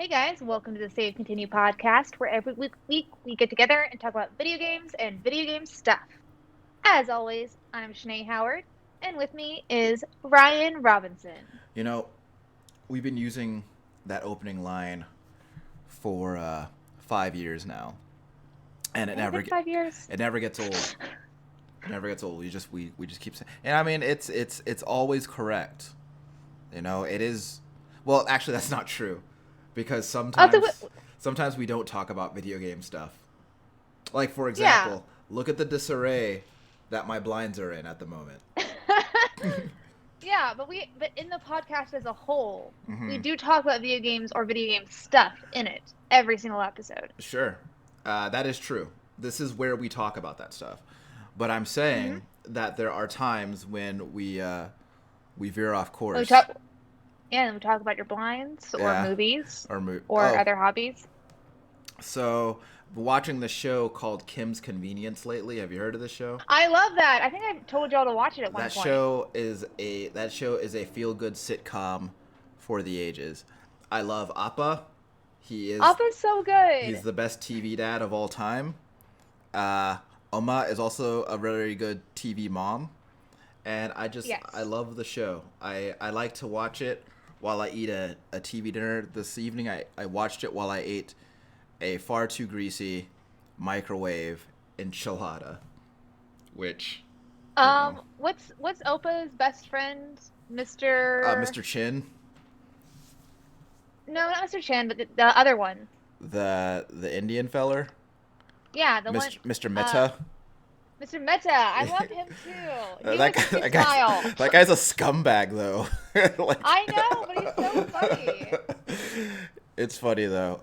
Hey guys, welcome to the Save Continue podcast, where every week we get together and talk about video games and video game stuff. As always, I'm Shanae Howard, and with me is Ryan Robinson. You know, we've been using that opening line for 5 years now, and Has it been 5 years? it never gets old. It never gets old. We just keep saying, and I mean it's always correct. It is. Well, actually, that's not true, because Oh, sometimes we don't talk about video game stuff. Like, for yeah. example, look at the disarray that my blinds are in at the moment. Yeah, but in the podcast as a whole, we Hmm. do talk about video games or video game stuff in it every single episode. Sure, that is true. This is where we talk about that stuff. But I'm Mm-hmm. saying that there are times when we veer off We course. talk, yeah, and we talk about your blinds or Yeah, movies or or other hobbies. so watching the show called Kim's Convenience lately. Have you heard of this show? I love that. I think I told y'all to watch it at one That point. show is a feel good sitcom for the ages. I love Appa. He is Appa's so good. he's the best TV dad of all time. Uh, Oma is also a very good TV mom, and I Yes. love the show. I like to watch it while I eat a TV dinner. This evening I watched it while I ate a far too greasy microwave enchilada, which you know, What's Opa's best friend, Mr. Mr. Chin, No, not Mr. Chan, but the other one. the Indian feller, Yeah, the one. Mr. Uh, Meta. Mr. Meta. I love him too. He That always guy, has good that guy, style. that guy's a scumbag though. Like, I know, but he's so funny. it's funny though.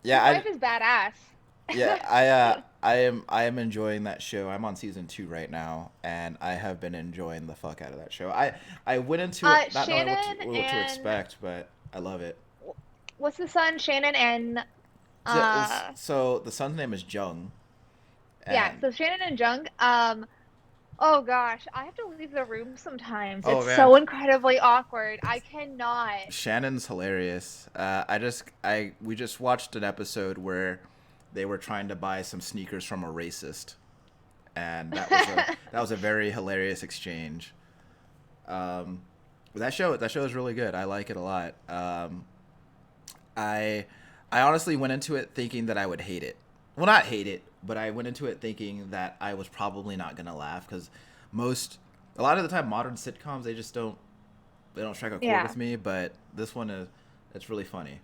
His Yeah, wife is badass. yeah, I am enjoying that show. I'm on season 2 right now, and I have been enjoying the fuck out of that show. I went into it not knowing Shannon what to and expect, but I love it. what's the son? Shannon and uh So the son's name is Jung, yeah, and so Shannon and Jung. Oh gosh, I have to leave the room sometimes. oh It's man, so incredibly awkward. I cannot. Shannon's hilarious. We just watched an episode where they were trying to buy some sneakers from a racist, and that was a very hilarious exchange. Um, but that show is really good. I like it a lot. I I honestly went into it thinking that I would hate it. Well, not hate it, but I went into it thinking that I was probably not gonna laugh because most a lot of the time modern sitcoms they don't strike a chord Yeah. with me, but this one is it's really funny.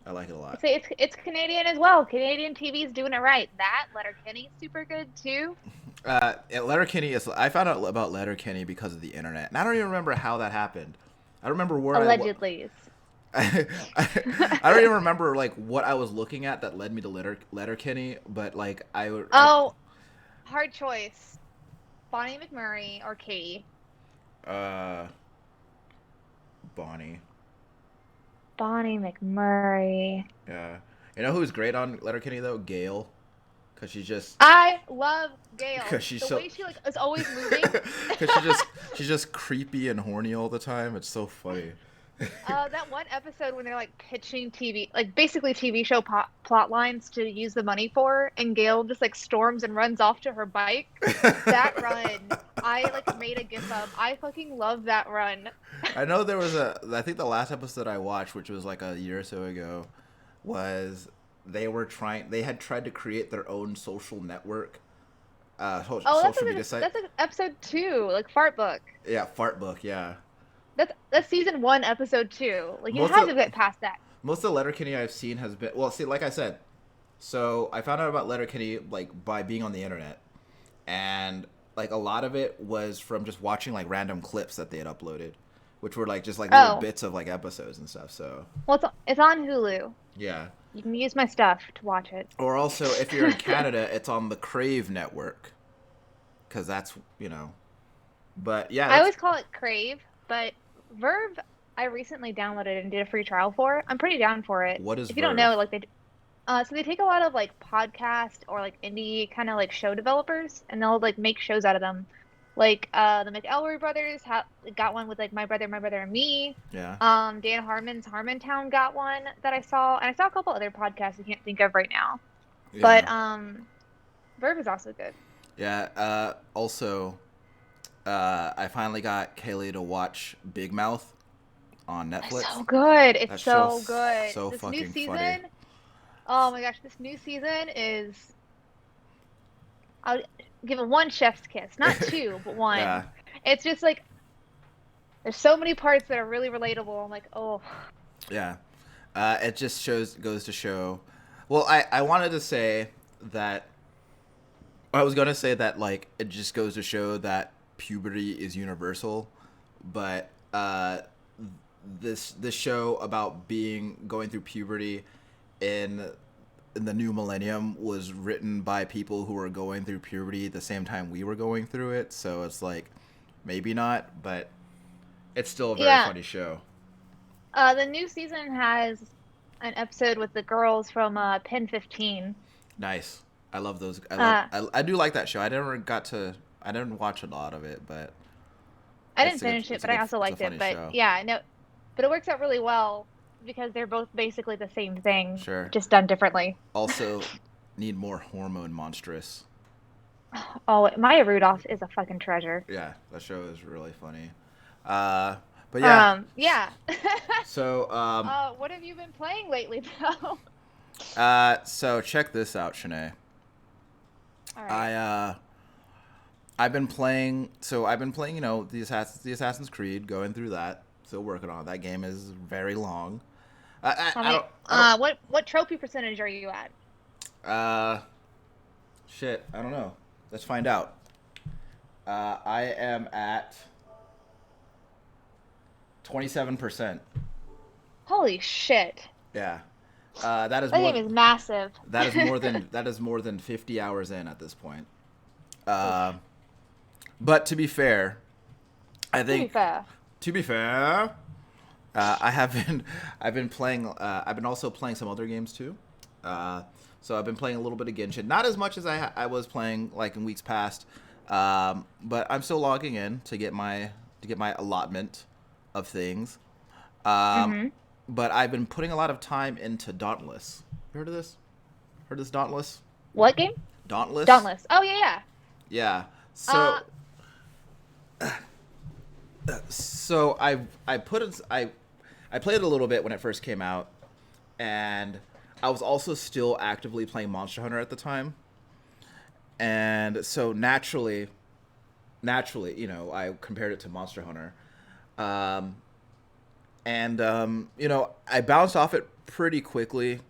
I like it a lot. So it's Canadian as well. Canadian TV is doing it right. That Letterkenny's super good too. Letterkenny is. I found out about Letterkenny because of the internet, and I don't even remember how that happened. I don't remember where Allegedly. I don't even remember like what I was looking at that led me to Letterkenny, but like Oh, hard choice. Bonnie McMurray or Katie? uh Bonnie. Bonnie McMurray. Yeah, you know who's great on Letterkenny though? Gail, cause she's just I love Gail. cause she's The so way she like is always moving. cause she's just creepy and horny all the time. It's so funny. That one episode when they're like pitching TV, like basically TV show plot lines to use the money for, and Gail just like storms and runs off to her bike. That run, I like made a gif of. I fucking love that run. I know I think the last episode I watched, which was like a year or so ago, was they had tried to create their own social network, Oh, social media site. that's like episode two, like Fart Book. Yeah, Fart Book. Yeah, That's season one, episode two. Like you most have of to get past that. most of the Letterkenny I've seen has been well. See, like I said, so I found out about Letterkenny like by being on the internet, and like a lot of it was from just watching like random clips that they had uploaded, which were like just like little Oh, bits of like episodes and stuff. So well, it's on Hulu. yeah. You can use my stuff to watch it. Or also, if you're in Canada, it's on the Crave network, because that's But yeah, I that's always call it Crave, but Verve, I recently downloaded and did a free trial for. I'm pretty down for it. what is If you don't know, Verve? like so they take a lot of like podcast or like indie kind of like show developers, and they'll like make shows out of them. Like the McElroy brothers got one with like my brother and me. Yeah. Dan Harmon's Harmontown got one that I saw, and I saw a couple other podcasts I can't think of right now. But Yeah. Verve is also good. Yeah. Also, I finally got Kaylee to watch Big Mouth on It's Netflix. so good. It's That show's so good. so This new fucking funny. season, oh my gosh, this new season is I'll give it one chef's kiss, not two, but Yeah. one. It's just like there's so many parts that are really relatable. I'm like, oh, Yeah. It just goes to show. Well, I wanted to say that I was gonna say that like it just goes to show that puberty is universal, but this show about going through puberty in in the new millennium was written by people who were going through puberty the same time we were going through it. So it's like maybe not, but it's still a very yeah. funny show. The new season has an episode with the girls from Pen 15. Nice. I love those. Uh, I do like that show. I didn't watch a lot of it, but I didn't finish it, but I also it's a liked it. funny But show. yeah, no, but it works out really well because they're both basically the same thing, Sure. just done differently. Also, need more hormone monstrous. Oh, Maya Rudolph is a fucking treasure. Yeah, that show is really funny. Uh, but yeah. Yeah. So What have you been playing lately, though? so check this out, Shanae. All right. I I've been playing. So I've been playing. You know, the Assassin's Creed, going through that. Still working on it. That game is very long. Tell I me, don't. I don't. what trophy percentage are you at? Uh, shit. I don't know. Let's find out. I am at 27%. Holy shit. Yeah. That is That more. game is massive. That is more than 50 hours in at this point. Oof. Uh, but to be fair, I To be think fair. to be fair, I have been I've been playing. I've been also playing some other games too. So I've been playing a little bit of Genshin, not as much as I was playing like in weeks past. But I'm still logging in to get my allotment of things. Um, Mm-hmm. but I've been putting a lot of time into Dauntless. You heard of this? Heard of this Dauntless? What game? Dauntless? Dauntless. Oh yeah, Yeah. yeah. So I put it I played it a little bit when it first came out, and I was also still actively playing Monster Hunter at the time, and so naturally, you know, I compared it to Monster Hunter, um, and you know, I bounced off it pretty quickly,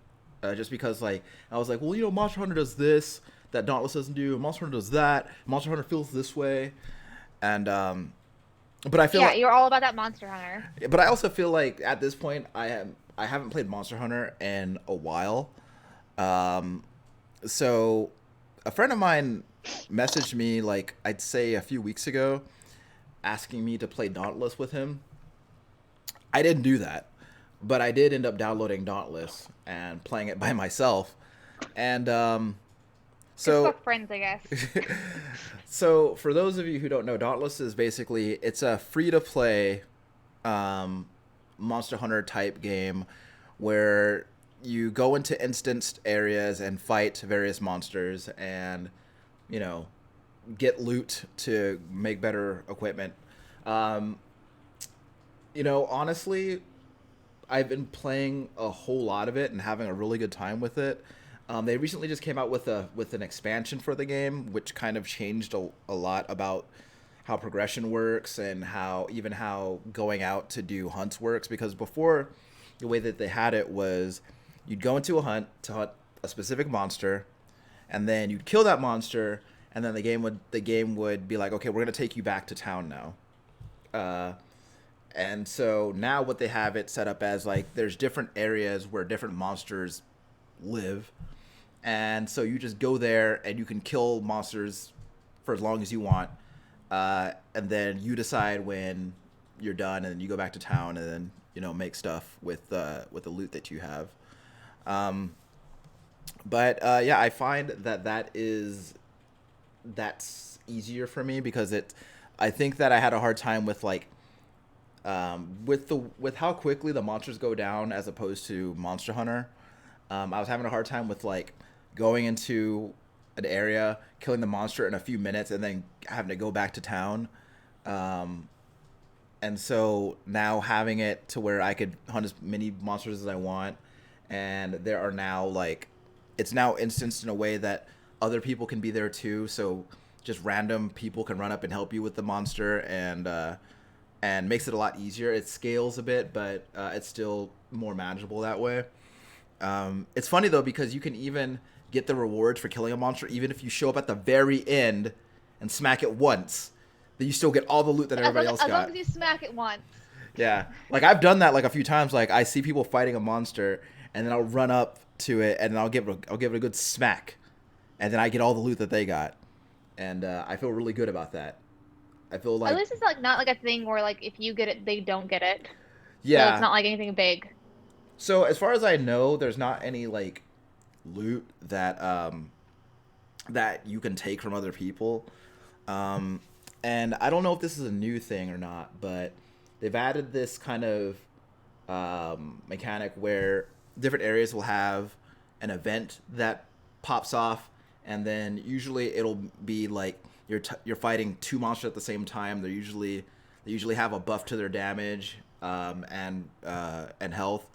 just because like I was like, well, you know, Monster Hunter does this that Dauntless doesn't do, Monster Hunter does that, Monster Hunter feels this way, and but I feel Yeah, like, you're all about that Monster Hunter. but I also feel like at this point I haven't played Monster Hunter in a while. Um, so a friend of mine messaged me like I'd say a few weeks ago, asking me to play Dauntless with him. I didn't do that, but I did end up downloading Dauntless and playing it by myself. And Cause so fuck friends, I guess. so for those of you who don't know, Dauntless is basically it's a free to play um, Monster Hunter type game where you go into instanced areas and fight various monsters and you know get loot to make better equipment. Um, you know, honestly, I've been playing a whole lot of it and having a really good time with it. They recently just came out with an expansion for the game, which kind of changed a lot about how progression works and how going out to do hunts works. Because before, the way that they had it was you'd go into a hunt to hunt a specific monster, and then you'd kill that monster, and then the game would be like, okay, we're gonna take you back to town now. Uh, and so now what they have it set up as like there's different areas where different monsters live, and so you just go there and you can kill monsters for as long as you want, and then you decide when you're done, and then you go back to town and then you know make stuff with the loot that you have. Um, but yeah, I find that that's easier for me because I think that I had a hard time with like with how quickly the monsters go down as opposed to Monster Hunter. I was having a hard time with like going into an area, killing the monster in a few minutes, and then having to go back to town. Um, and so now having it to where I could hunt as many monsters as I want, and there are now like it's now instanced in a way that other people can be there too. So just random people can run up and help you with the monster, and makes it a lot easier. It scales a bit, but it's still more manageable that way. It's funny though because you can even get the rewards for killing a monster even if you show up at the very end and smack it once. Then you still get all the loot that everybody else As long got. as you smack it once. Yeah, like I've done that like a few times. Like I see people fighting a monster, and then I'll run up to it, and then I'll give it a good smack, and then I get all the loot that they got, and I feel really good about that. I feel At like least it's like not like a thing where like if you get it, they don't get it. So it's yeah. not like anything big. So as far as I know, there's not any like loot that you can take from other people. Um, and I don't know if this is a new thing or not, but they've added this kind of mechanic where different areas will have an event that pops off, and then usually it'll be like you're fighting two monsters at the same time. They usually have a buff to their damage and health,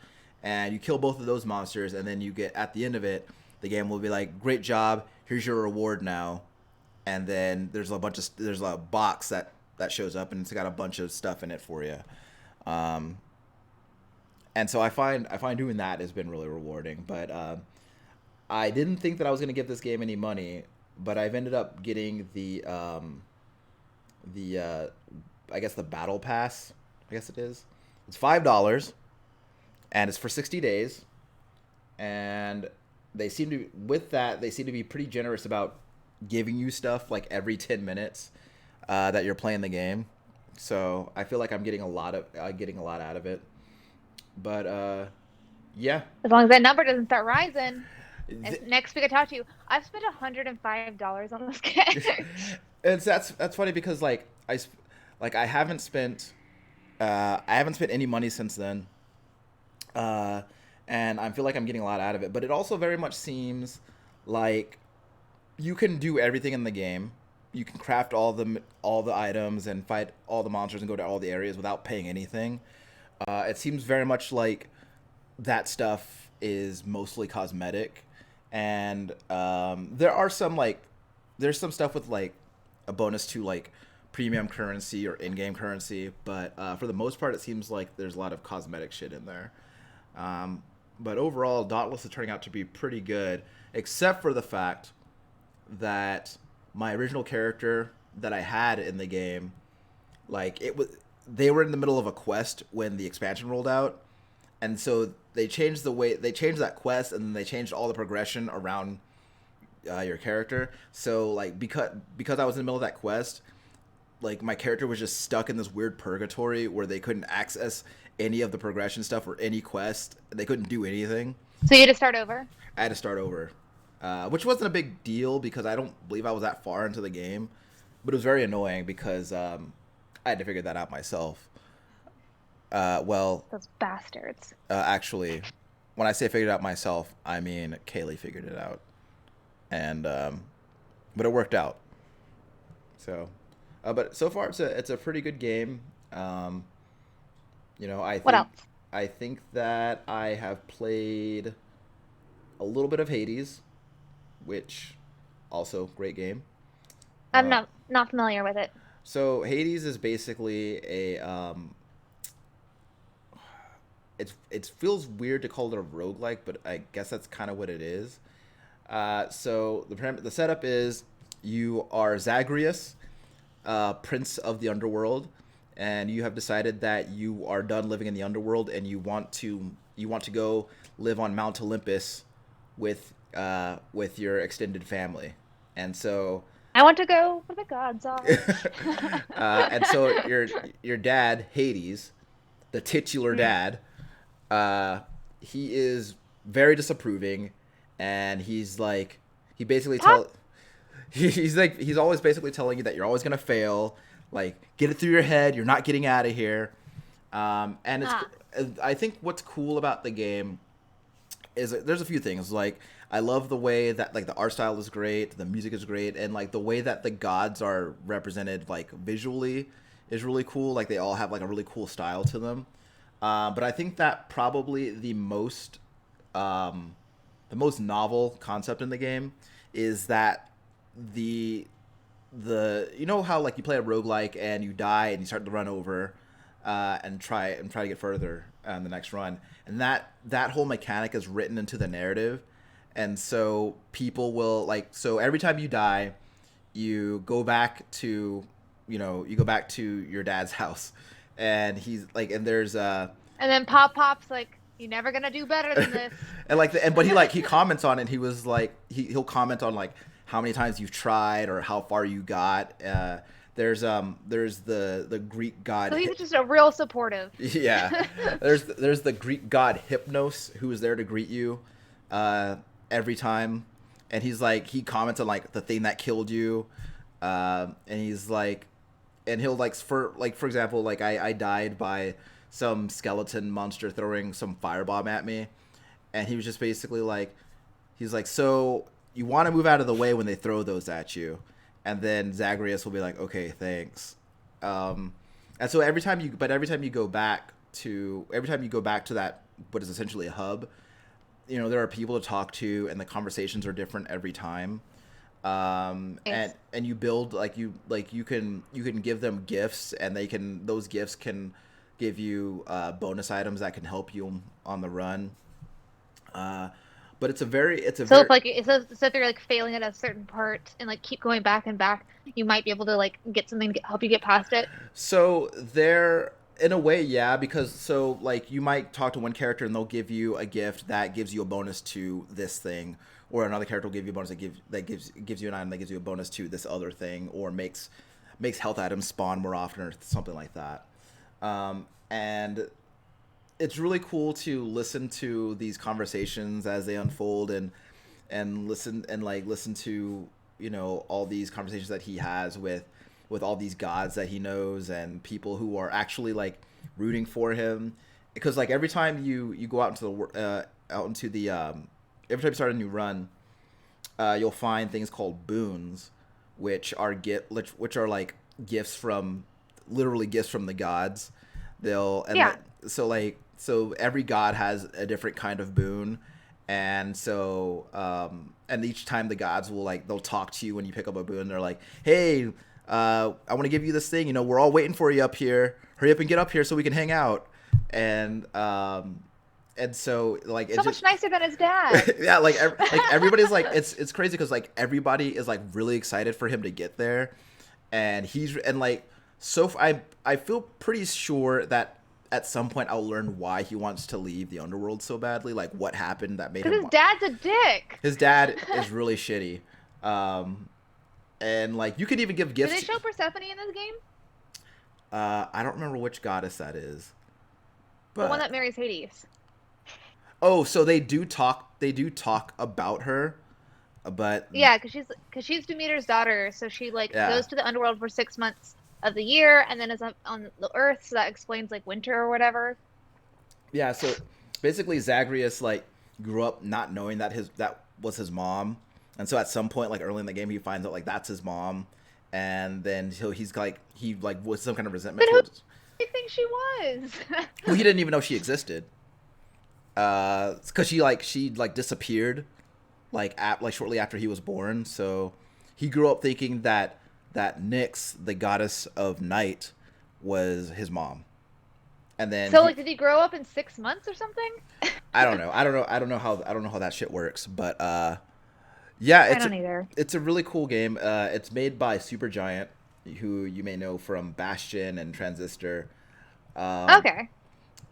and you kill both of those monsters, and then you get at the end of it, the game will be like, "Great job! Here's your reward now." And then there's a box that shows up, and it's got a bunch of stuff in it for you. Um, and so I find doing that has been really rewarding. But I didn't think that I was going to give this game any money, but I've ended up getting the I guess the battle pass. I guess it is. It's $5, and it's for 60 days. And they seem to be pretty generous about giving you stuff like every 10 minutes that you're playing the game. So I feel like I'm getting a lot out of it. But yeah. As long as that number doesn't start rising. And next week I talk to you. I've spent $105 on this game. That's funny because I haven't spent any money since then. And I feel like I'm getting a lot out of it. But it also very much seems like you can do everything in the game. You can craft all the items and fight all the monsters and go to all the areas without paying anything. It seems very much like that stuff is mostly cosmetic, and there's some stuff with like a bonus to like premium currency or in-game currency, but for the most part, it seems like there's a lot of cosmetic shit in there. But overall, Dauntless is turning out to be pretty good, except for the fact that my original character that I had in the game, like they were in the middle of a quest when the expansion rolled out, and so they changed that quest, and then they changed all the progression around your character. So like because I was in the middle of that quest, like my character was just stuck in this weird purgatory where they couldn't access any of the progression stuff or any quest. They couldn't do anything. So you had to start over? I had to start over, which wasn't a big deal because I don't believe I was that far into the game, but it was very annoying because I had to figure that out myself. Those bastards. Actually, when I say figured it out myself, I mean Kaylee figured it out, and but it worked out. So, but so far it's a pretty good game. What else? I think that I have played a little bit of Hades, which also great game. I'm Uh, not familiar with it. so Hades is basically it feels weird to call it a roguelike, but I guess that's kind of what it is. So the setup is you are Zagreus, prince of the underworld, and you have decided that you are done living in the underworld and you want to go live on Mount Olympus with your extended family, and so I want to go where the gods are. and so your dad Hades, the titular Hmm. dad, he is very disapproving, and he's like he basically Pop. he's always basically telling you that you're always gonna fail, Like, get it through your head. You're not getting out of here. And it's Ah. I think what's cool about the game is there's a few things. Like, I love the way that like the art style is great, the music is great, and like the way that the gods are represented like visually is really cool. Like they all have like a really cool style to them. But I think that probably um, the most novel concept in the game is that the you know how like you play a roguelike and you die and you start to run over and try to get further on the next run, and that whole mechanic is written into the narrative, and so people will like, so every time you die you go back to, you go back to your dad's house, and he's like, and there's And then Pop's like, "You're never gonna do better than this." and like and but he comments on it. He was like he'll comment on like how many times you've tried or how far you got. There's the Greek god So he's just a real supportive. yeah, there's the Greek god Hypnos who is there to greet you every time, and he's like, he comments on like the thing that killed you, and he's like, and he'll like, for example, like I died by some skeleton monster throwing some firebomb at me, and he was just basically like, he's like, so you want to move out of the way when they throw those at you, and then Zagreus will be like, okay, thanks. And so every time you go back to that, what is essentially a hub, there are people to talk to, and the conversations are different every time. Nice. And you build you can give them gifts, and those gifts can give you bonus items that can help you on the run. Uh, but it's a So very if like so if you're like failing at a certain part and like keep going back and back, you might be able to like get something to help you get past it. So there, in a way, yeah, because so like you might talk to one character and they'll give you a gift that gives you a bonus to this thing, or another character will give you a bonus that gives you an item that gives you a bonus to this other thing, or makes health items spawn more often, or something like that. And it's really cool to listen to these conversations as they unfold, and listen to, all these conversations that he has with all these gods that he knows, and people who are actually like rooting for him, because like every time you go out into the every time you start a new run, you'll find things called boons, which are like gifts from, literally gifts from the gods. They'll and Yeah. like, so every god has a different kind of boon, and so and each time the gods will like, they'll talk to you when you pick up a boon. They're like, hey, I want to give you this thing. We're all waiting for you up here. Hurry up and get up here so we can hang out. And so like So it's much just nicer than his dad. yeah, like everybody's like, it's crazy because like everybody is like really excited for him to get there, and like, I feel pretty sure that at some point I'll learn why he wants to leave the underworld so badly, like what happened that made Because him. his dad's a dick. His dad is really shitty, and like you could even give Do gifts they show Persephone in this game? I don't remember which goddess that is, The one but that marries Hades. oh, so they do talk about her, but Yeah, because she's Demeter's daughter, so she like yeah. goes to the underworld for 6 months of the year, and then is on the Earth, so that explains like winter or whatever. Yeah, so basically Zagreus like grew up not knowing that was his mom. And so at some point, like early in the game, he finds out like that's his mom, and then he's like, he like was some kind of But resentment who do towards. you think she was? Well, he didn't even know she existed. Because she disappeared, like shortly after he was born. So he grew up thinking that Nyx, the goddess of night, was his mom. And then So like, did he grow up in 6 months or something? I don't know how that shit works, but yeah, I don't either. it's a really cool game. It's made by Supergiant, who you may know from Bastion and Transistor. Um, Okay.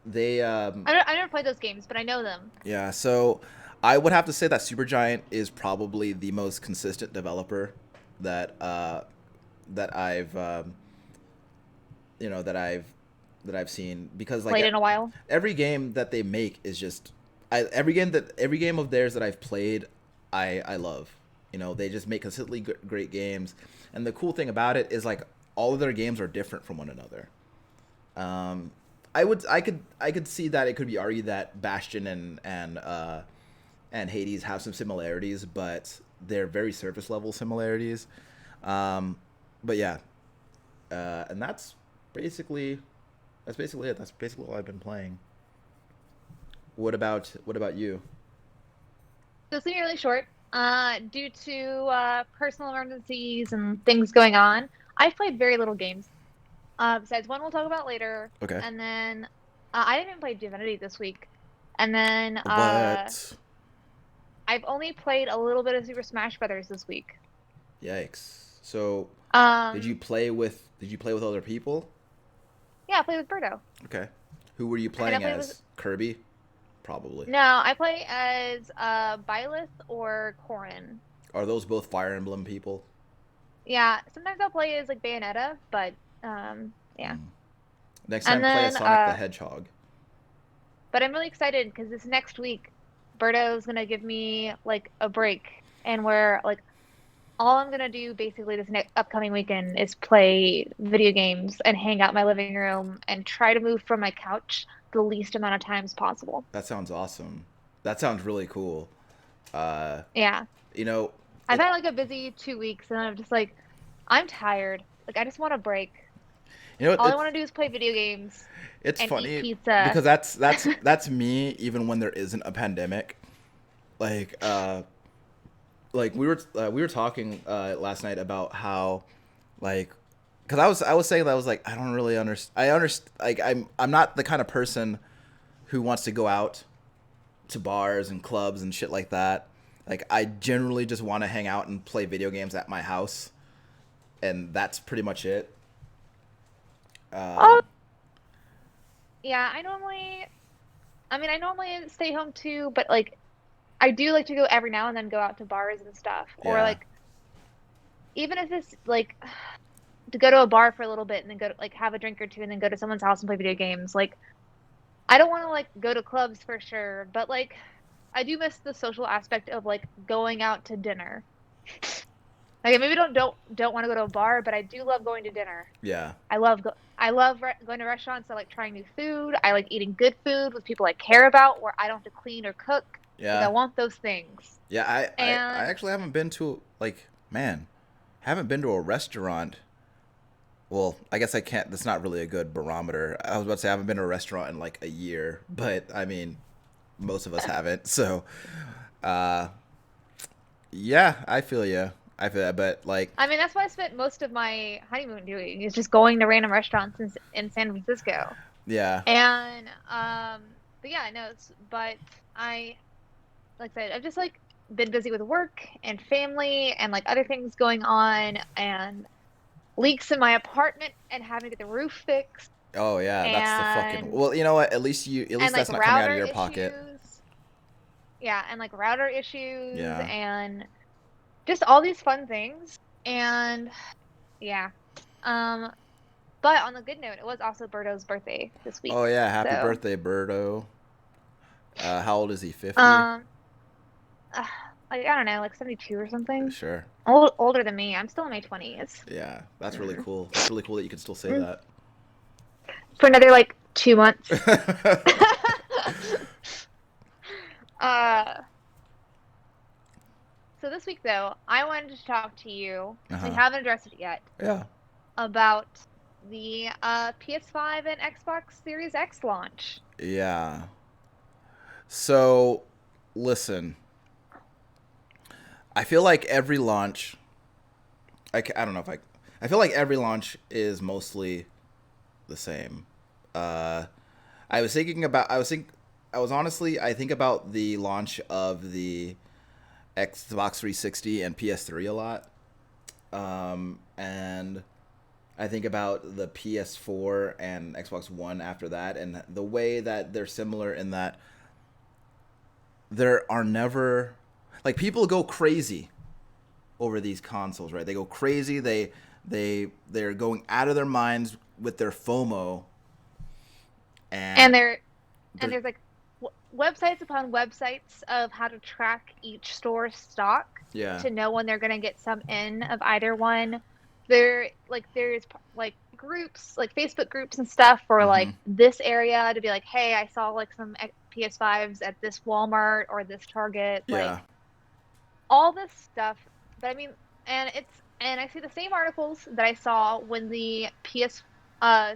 they I never played those games, but I know them. Yeah, so I would have to say that Supergiant is probably the most consistent developer that that I've you know that I've seen, because like Played in a while. every game that they make is just every game of theirs that I've played, I love. They just make consistently great games, and the cool thing about it is like all of their games are different from one another. Um, I could see that it could be argued that Bastion and Hades have some similarities, but they're very surface level similarities. Um, but yeah, and that's basically it. That's basically all I've been playing. What about you? So it's gonna be really short. Due to personal emergencies and things going on, I've played very little games. Besides one we'll talk about later, Okay. and then I didn't even play Divinity this week. And then What? I've only played a little bit of Super Smash Brothers this week. Yikes. So, Um, did you play with other people? yeah, I played with Birdo. Okay. Who were you And I playing played with as? Kirby? Probably. No, I play as Byleth or Corrin. Are those both Fire Emblem people? Yeah, sometimes I'll play as like Bayonetta, but yeah. Hmm. Next And time, play as then Sonic the Hedgehog. but I'm really excited because this next week, Birdo's gonna give me like a break, and where like all I'm gonna do basically this next upcoming weekend is play video games and hang out in my living room and try to move from my couch the least amount of times possible. That sounds awesome. That sounds really cool. Uh, Yeah. you know, I've it. had like a busy 2 weeks and I'm just like, I'm tired. Like I just want a break. You know, All I want to do is play video games it's and eat funny pizza. because that's me even when there isn't a pandemic. Like like we were talking last night about how like because I was saying that I was like I don't really understand. I understand like I'm not the kind of person who wants to go out to bars and clubs and shit like that. Like I generally just want to hang out and play video games at my house, and that's pretty much it. Oh, Um, yeah, I normally stay home too, but like I do like to go every now and then go out to bars and stuff. Or yeah, like even if it's like to go to a bar for a little bit and then go to like have a drink or two and then go to someone's house and play video games. Like I don't want to like go to clubs for sure, but like I do miss the social aspect of like going out to dinner. Like I maybe don't want to go to a bar, but I do love going to dinner. yeah, I love going to restaurants. I like trying new food. I like eating good food with people I care about, where I don't have to clean or cook. Like I yeah, want those things. yeah. I And actually haven't been to like man, haven't been to a restaurant. Well, I guess I can't. That's not really a good barometer. I was about to say I haven't been to a restaurant in like a year, but I mean, most of us haven't. So, uh, yeah, I feel you. I feel that, but like, I mean, that's what I spent most of my honeymoon doing is just going to random restaurants in San Francisco. yeah, And but yeah, no, but I like I said, I've just like been busy with work and family and like other things going on and leaks in my apartment and having to get the roof fixed oh yeah, that's the fucking. and Well, you know what? At least like that's not coming out of router your pocket. issues. Yeah, and like router issues Yeah. and just all these fun things. And yeah. Um, but on the good note, it was also Berto's birthday this week. Oh yeah, happy So, birthday, Birdo. How old is he? 50? um, uh, like I don't know, like 72 or something. Sure. Older than me. I'm still in my 20s. Yeah, that's really Mm. cool. That's really cool that you can still say Mm. that. For another like 2 months. uh, so this week though, I wanted to talk to you, since we Uh-huh. haven't addressed it yet, Yeah. about the PS5 and Xbox Series X launch. Yeah. So, listen. I feel like every launch. I don't know if I. I feel like every launch is mostly the same. Uh, I was thinking about. I was think. I was honestly. I think about the launch of the Xbox 360 and PS3 a lot. And I think about the PS4 and Xbox One after that, and the way that they're similar in that there are never like people go crazy over these consoles, right? They go crazy. They're going out of their minds with their FOMO, and And there and they're there's like websites upon websites of how to track each store's stock yeah, to know when they're going to get some in of either one. there's like groups, like Facebook groups and stuff for Mm-hmm. like this area to be like, hey, I saw like some PS5s at this Walmart or this Target, Yeah. like all this stuff. But I mean, and I see the same articles that I saw when the PS uh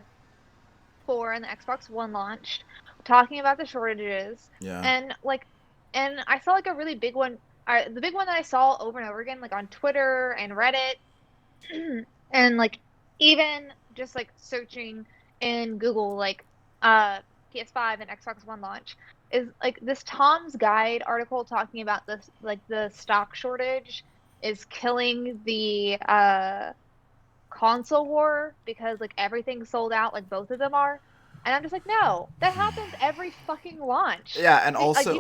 4 and the Xbox One launched, talking about the shortages, Yeah. and like, and I saw like a really big one. The big one that I saw over and over again, like on Twitter and Reddit, and like even just like searching in Google, like PS5 and Xbox One launch, is like this Tom's Guide article talking about this, like the stock shortage is killing the console war because like everything's sold out, like both of them are. And I'm just like, no, that happens every fucking launch. Yeah, and Like, also do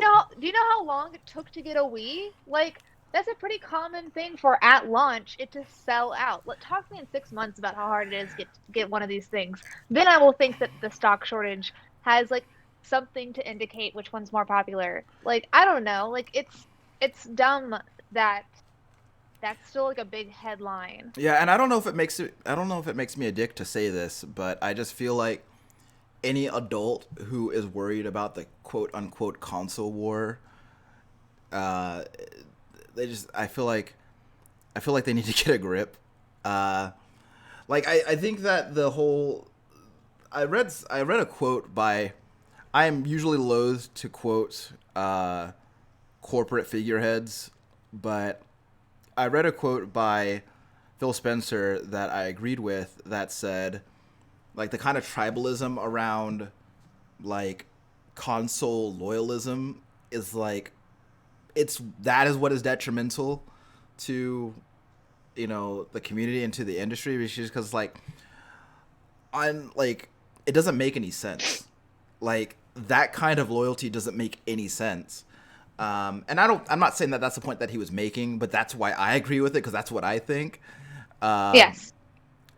you know how long it took to get a Wii? Like, that's a pretty common thing for at launch it to sell out. Talk to me in 6 months about how hard it is to get one of these things. Then I will think that the stock shortage has like something to indicate which one's more popular. Like, I don't know. Like, it's dumb that that's still like a big headline. yeah, and I don't know if it makes it. I don't know if it makes me a dick to say this, but I just feel like any adult who is worried about the quote unquote console war, uh, they just. I feel like they need to get a grip. Uh, I think that the whole. I read a quote by. I am usually loath to quote corporate figureheads, but I read a quote by Phil Spencer that I agreed with that said, like, the kind of tribalism around, like, console loyalism is like, that is what is detrimental to, the community and to the industry, because, like, on, like, it doesn't make any sense. Like, that kind of loyalty doesn't make any sense. And I'm not saying that that's the point that he was making, but that's why I agree with it, because that's what I think. Um, Yes.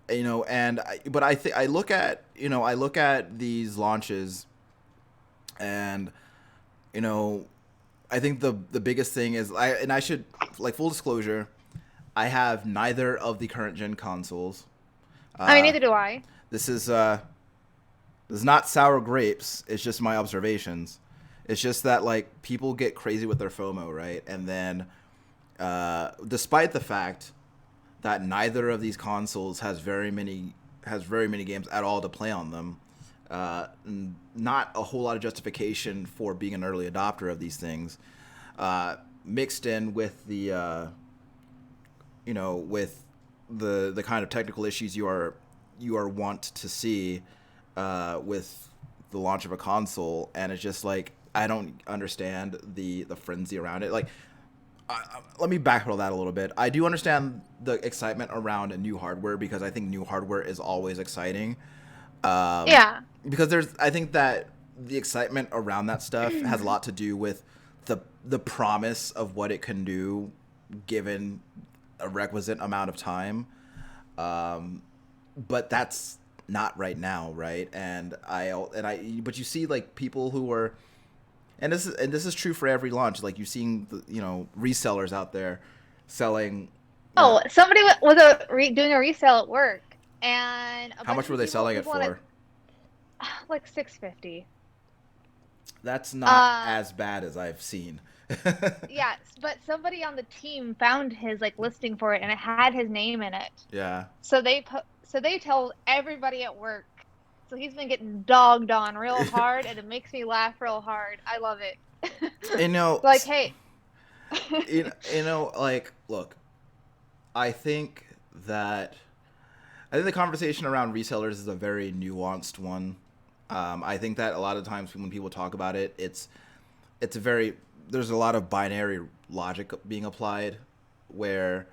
but I think I look at these launches, and you know, I think the biggest thing is I should, like, full disclosure, I have neither of the current gen consoles. I mean, Uh, neither do I. this is this is not sour grapes. It's just my observations. It's just that, like, people get crazy with their FOMO, right? And then, despite the fact that neither of these consoles has very many games at all to play on them, not a whole lot of justification for being an early adopter of these things, mixed in with with the kind of technical issues you are wont to see with the launch of a console, and it's just like, I don't understand the frenzy around it. Like, let me backpedal that a little bit. I do understand the excitement around new hardware, because I think new hardware is always exciting. Um, Yeah. because I think that the excitement around that stuff has a lot to do with the promise of what it can do given a requisite amount of time. Um, but that's not right now, right? But you see, like, people who are, and this is true for every launch. Like, you've seen resellers out there selling. Oh, somebody was doing a resale at work, and a How bunch much were of they selling it people wanted for? like 650. That's not Uh, as bad as I've seen. yeah, but somebody on the team found his like listing for it, and it had his name in it. Yeah. So they told everybody at work. So he's been getting dogged on real hard, and it makes me laugh real hard. I love it. you know, Like, hey. like, look, I think that I think the conversation around resellers is a very nuanced one. I think that a lot of times when people talk about it, it's a very there's a lot of binary logic being applied, where,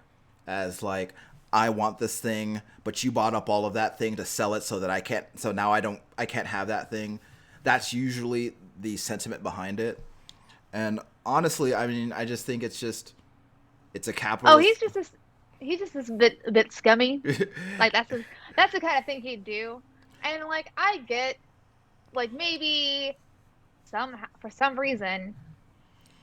as, like, I want this thing, but you bought up all of that thing to sell it, so that I can't. So now I can't have that thing. That's usually the sentiment behind it. And honestly, I mean, I just think it's a Oh, capitalist. he's just this bit scummy. Like that's the kind of thing he'd do. And like I get like maybe some for some reason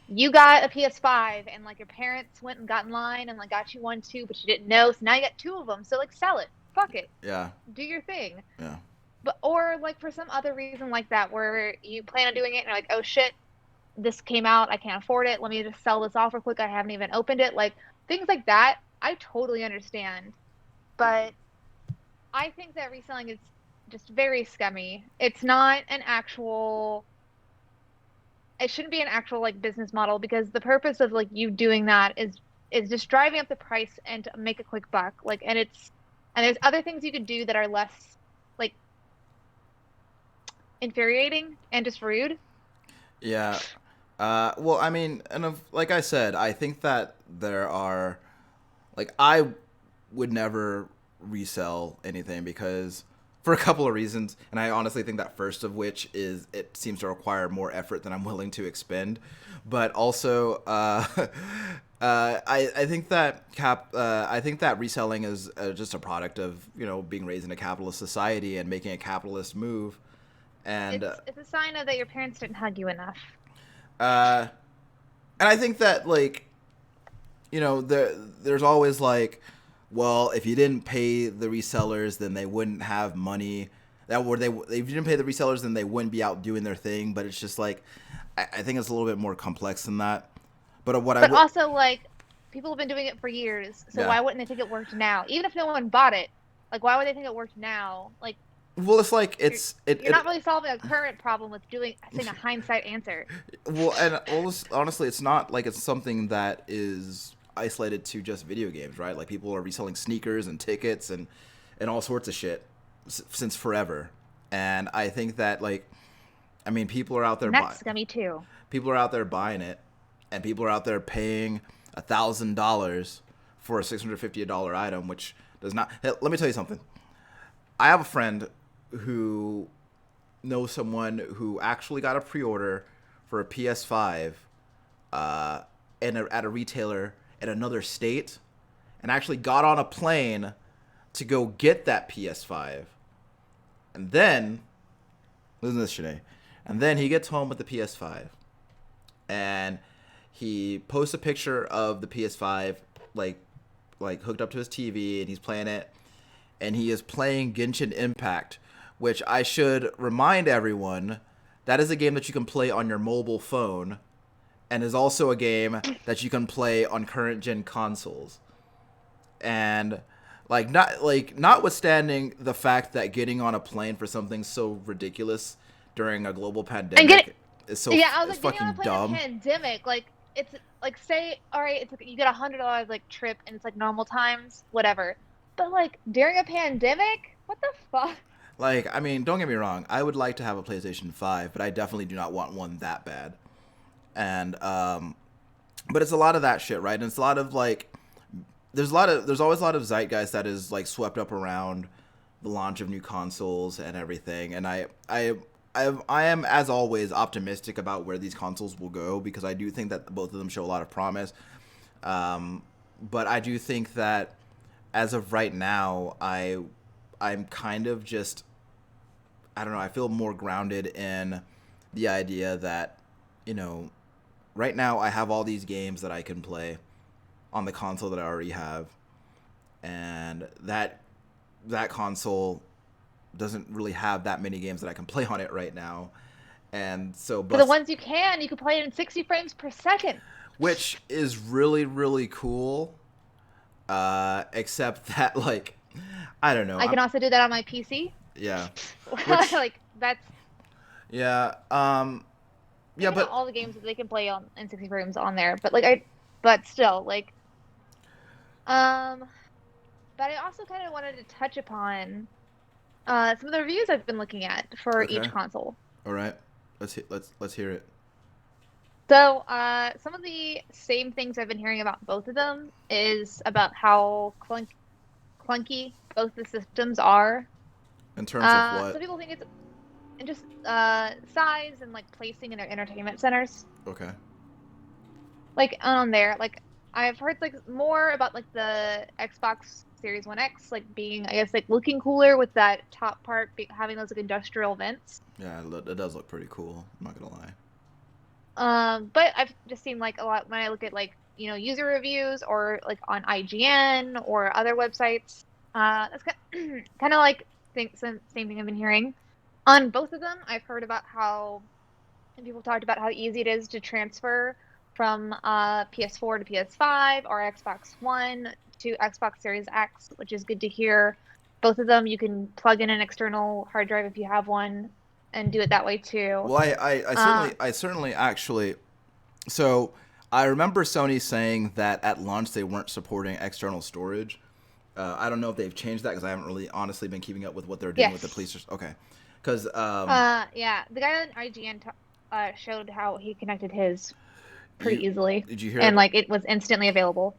you got a PS5 and like your parents went and got in line and like got you one too, but you didn't know. So now you got two of them. So like sell it. Fuck it. Yeah. Do your thing. Yeah. But or like for some other reason like that where you plan on doing it and you're like, oh shit, this came out, I can't afford it. Let me just sell this off real quick. I haven't even opened it. Like things like that, I totally understand. But I think that reselling is just very scummy. It's not an actual it shouldn't be an actual like business model because the purpose of like you doing that is just driving up the price and to make a quick buck. Like and there's other things you could do that are less like infuriating and just rude. Yeah. Well, I mean, and like I said, I think that there are, like, I would never resell anything because for a couple of reasons, and I honestly think that first of which is it seems to require more effort than I'm willing to expend, but also, I think that I think that reselling is just a product of being raised in a capitalist society and making a capitalist move, and It's a sign of that your parents didn't hug you enough. uh, and I think that like there's always like, well, if you didn't pay the resellers, then they wouldn't have money. That were they if you didn't pay the resellers, then they wouldn't be out doing their thing. But it's just like I think it's a little bit more complex than that. But what I But would, also like people have been doing it for years, so yeah. why wouldn't they think it worked now? Even if no one bought it, like why would they think it worked now? Like Well, it's like you're it's it, you're not it really solving a current problem with saying a hindsight answer. well, and honestly, it's not like it's something that is isolated to just video games, right? Like people are reselling sneakers and tickets and all sorts of shit since forever. And I think that like, I mean, And that's scummy too. people are out there buying it, and people are out there paying $1,000 for a $650 item, which does not. Hey, let me tell you something. I have a friend who knows someone who actually got a pre-order for a PS5 at a retailer in another state, and actually got on a plane to go get that PS5, and then listen to this, Shanae, and then he gets home with the PS5, and he posts a picture of the PS5 like hooked up to his TV, and he's playing it, and he is playing Genshin Impact, which I should remind everyone that is a game that you can play on your mobile phone, and is also a game that you can play on current gen consoles. And notwithstanding the fact that getting on a plane for something so ridiculous during a global And get pandemic Yeah, I was is like getting on a fucking plane in a dumb. pandemic, like it's like say, all right, it's like you get $100 like trip and it's like normal times, whatever. But like during a pandemic, what the fuck? Like, I mean, don't get me wrong, I would like to have a PlayStation 5, but I definitely do not want one that bad. And but it's a lot of that shit, right? And it's a lot of like there's always a lot of zeitgeist that is like swept up around the launch of new consoles and everything. And I am, as always, optimistic about where these consoles will go because I do think that both of them show a lot of promise. But I do think that as of right now, I'm kind of just, I don't know, I feel more grounded in the idea that, you know, right now I have all these games that I can play on the console that I already have, and that console doesn't really have that many games that I can play on it right now. And so For the bus ones you can play it in 60 frames per second. which is really really cool, except that like I don't know. I can also do that on my PC. Yeah. Which Like that's yeah, yeah, maybe not but all the games that they can play on in 60 frames on there, but but still, like um but I also kind of wanted to touch upon some of the reviews I've been looking at for each okay. console. All right. Let's hear it. So, some of the same things I've been hearing about both of them is about how clunky both the systems are. In terms of Some what? people think it's just size and like placing in their entertainment centers. Okay. Like on there, like I've heard like more about like the Xbox Series One X like being, I guess, like looking cooler with that top part having those like industrial vents. Yeah, it does look pretty cool. I'm not gonna lie. But I've just seen like a lot when I look at like, user reviews or like on IGN or other websites. That's kind of like same thing I've been hearing. On both of them, I've heard about how and people talked about how easy it is to transfer from PS4 to PS5 or Xbox One to Xbox Series X, which is good to hear. Both of them, you can plug in an external hard drive if you have one and do it that way too. Well, I Uh, certainly actually. So I remember Sony saying that at launch they weren't supporting external storage. I don't know if they've changed that because I haven't really honestly been keeping up with what they're doing with the yes. PlayStation. Okay, because Yeah, the guy on IGN showed how he connected his pretty you easily, did you hear and about like it was instantly available.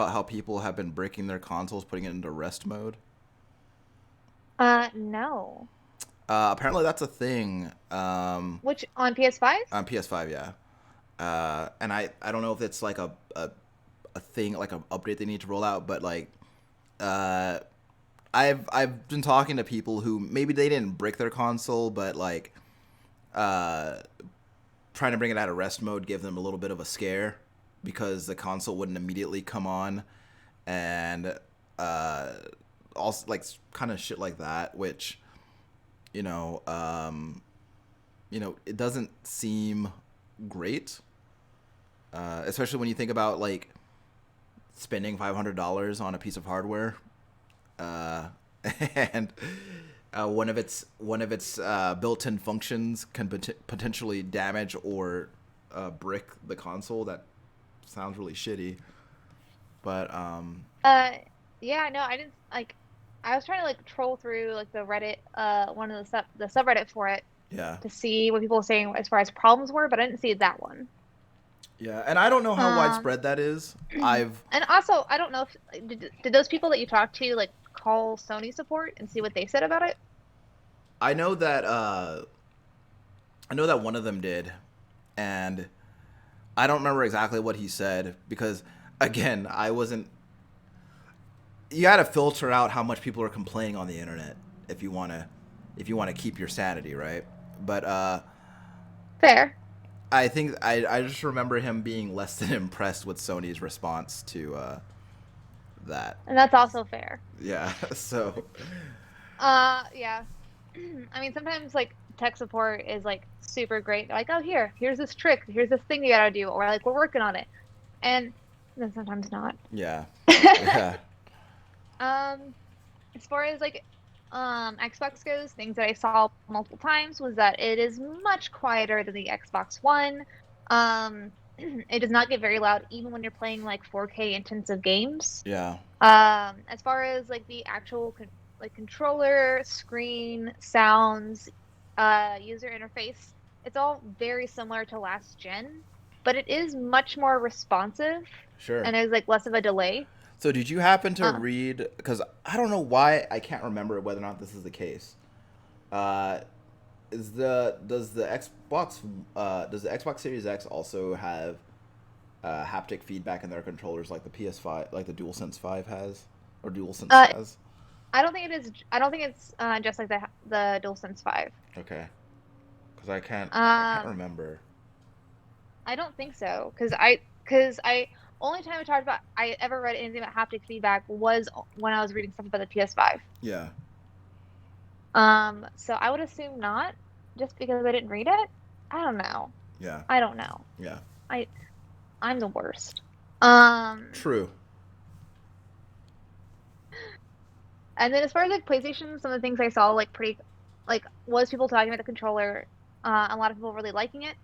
how people have been breaking their consoles, putting it into rest mode? No. Apparently that's a thing. Which on PS5s? On PS5, yeah. And I don't know if it's like a thing, like an update they need to roll out, but like uh, I've been talking to people who maybe they didn't break their console, but like uh, trying to bring it out of rest mode gave them a little bit of a scare because the console wouldn't immediately come on, and uh, also like kind of shit like that, which you know, it doesn't seem great, especially when you think about like spending $500 on a piece of hardware, uh, and one of its built-in functions can potentially damage or brick the console. That sounds really shitty. But Uh, yeah, no, I didn't like. I was trying to like troll through like the Reddit, one of the subreddit for it yeah, to see what people were saying as far as problems were, but I didn't see that one. yeah, and I don't know how Um, widespread that is. I've and also I don't know if did those people that you talked to like call Sony support and see what they said about it? I know that one of them did, and I don't remember exactly what he said because again, I wasn't. You got to filter out how much people are complaining on the internet if you want to keep your sanity, right? But Fair, I think I just remember him being less than impressed with Sony's response to that. and that's also fair. Yeah, so Yeah. I mean, sometimes like tech support is like super great. They're like, oh, here's this trick, here's this thing you gotta do, or like we're working on it, and then sometimes not. yeah, yeah, Um, as far as like Xbox goes, things that I saw multiple times was that it is much quieter than the Xbox One. Um, it does not get very loud even when you're playing like 4K intensive games. yeah. As far as like the actual like controller, screen, sounds, user interface, it's all very similar to last gen, but it is much more responsive Sure. and there's like less of a delay. So did you happen to Uh, read? Because I don't know why I can't remember whether or not this is the case. Uh, is the does the Xbox Series X also have haptic feedback in their controllers like the PS5, like the DualSense 5 has, or DualSense uh, has? I don't think it is. I don't think it's just like the DualSense 5. Okay, because I can't Um, remember. I don't think so because I only time I ever read anything about haptic feedback was when I was reading stuff about the PS5. Yeah, So I would assume not, just because I didn't read it. I don't know. yeah, I don't know. yeah. I I'm the worst. Um, True. and then as far as like PlayStation, some of the things I saw like pretty like was people talking about the controller, a lot of people really liking it.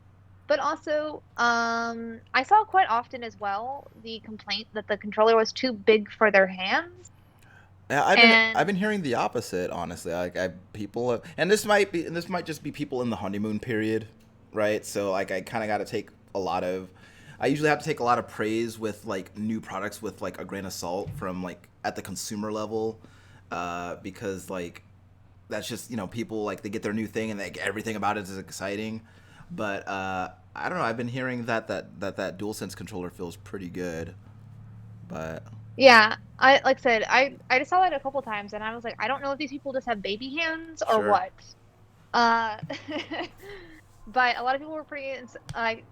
But also, I saw quite often as well the complaint that the controller was too big for their hands. Yeah, I've And been hearing the opposite, honestly. Like people, and this might just be people in the honeymoon period, right? So like I kind of got to take a lot of, I usually have to take a lot of praise with like new products with like a grain of salt from like at the consumer level, because like that's just people like they get their new thing and like everything about it is exciting, but I don't know. I've been hearing that DualSense controller feels pretty good, but yeah, I like I said, I just saw that a couple times, and I was like, I don't know if these people just have baby hands or sure. what. Uh, but a lot of people were pretty like.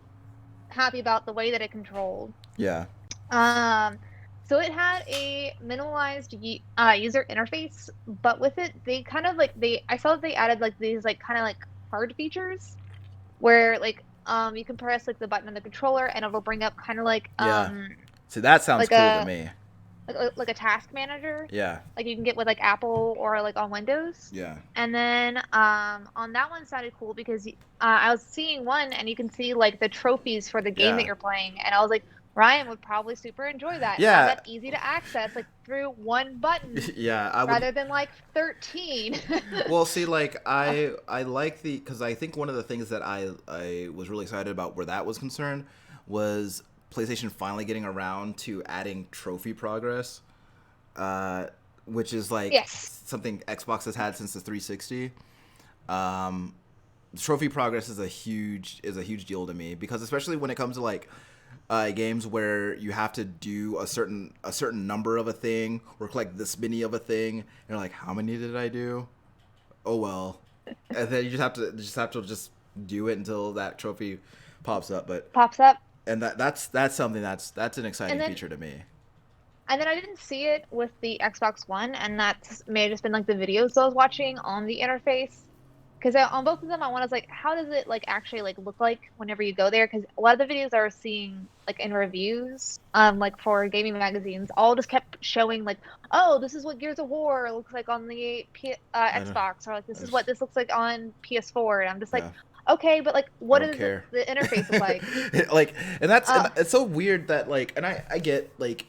happy about the way that it controlled. Yeah. Um, so it had a minimalized user interface, but with it, they kind of like I saw that they added like these like kind of like hard features where like you can press like the button on the controller and it'll bring up kind of Yeah. See, that sounds like cool to a me. like a task manager Yeah. like you can get with like Apple or like on Windows. Yeah. And then on that one sounded cool because I was seeing one and you can see like the trophies for the game that Yeah. you're playing, and I was like, Ryan would probably super enjoy that. Have Yeah. that easy to access like through one button Yeah, I would. rather than like 13. Well, see, like I like the because I think one of the things that I was really excited about where that was concerned was PlayStation finally getting around to adding trophy progress, uh, which is like Yes. something Xbox has had since the 360. Um, Trophy progress is a huge deal to me because especially when it comes to like games where you have to do a certain number of a thing or collect this many of a thing, and you're like, how many did I do? Oh well, and then you just do it until that trophy pops up. But Pops up. and that's something that's an And exciting then feature to me. I didn't see it with the Xbox One, and that's may have just been like the videos I was watching on the interface. Because on both of them, I was like, how does it like actually like look like whenever you go there? Because a lot of the videos I was seeing like in reviews, like for gaming magazines, all just kept showing like, oh, this is what Gears of War looks like on the I don't. Xbox, or like I this is what just, this looks like on PS4, and I'm just like, yeah, okay, but like, I what don't does care. the interface look like? Like, and Uh, it's so weird that like, and I get like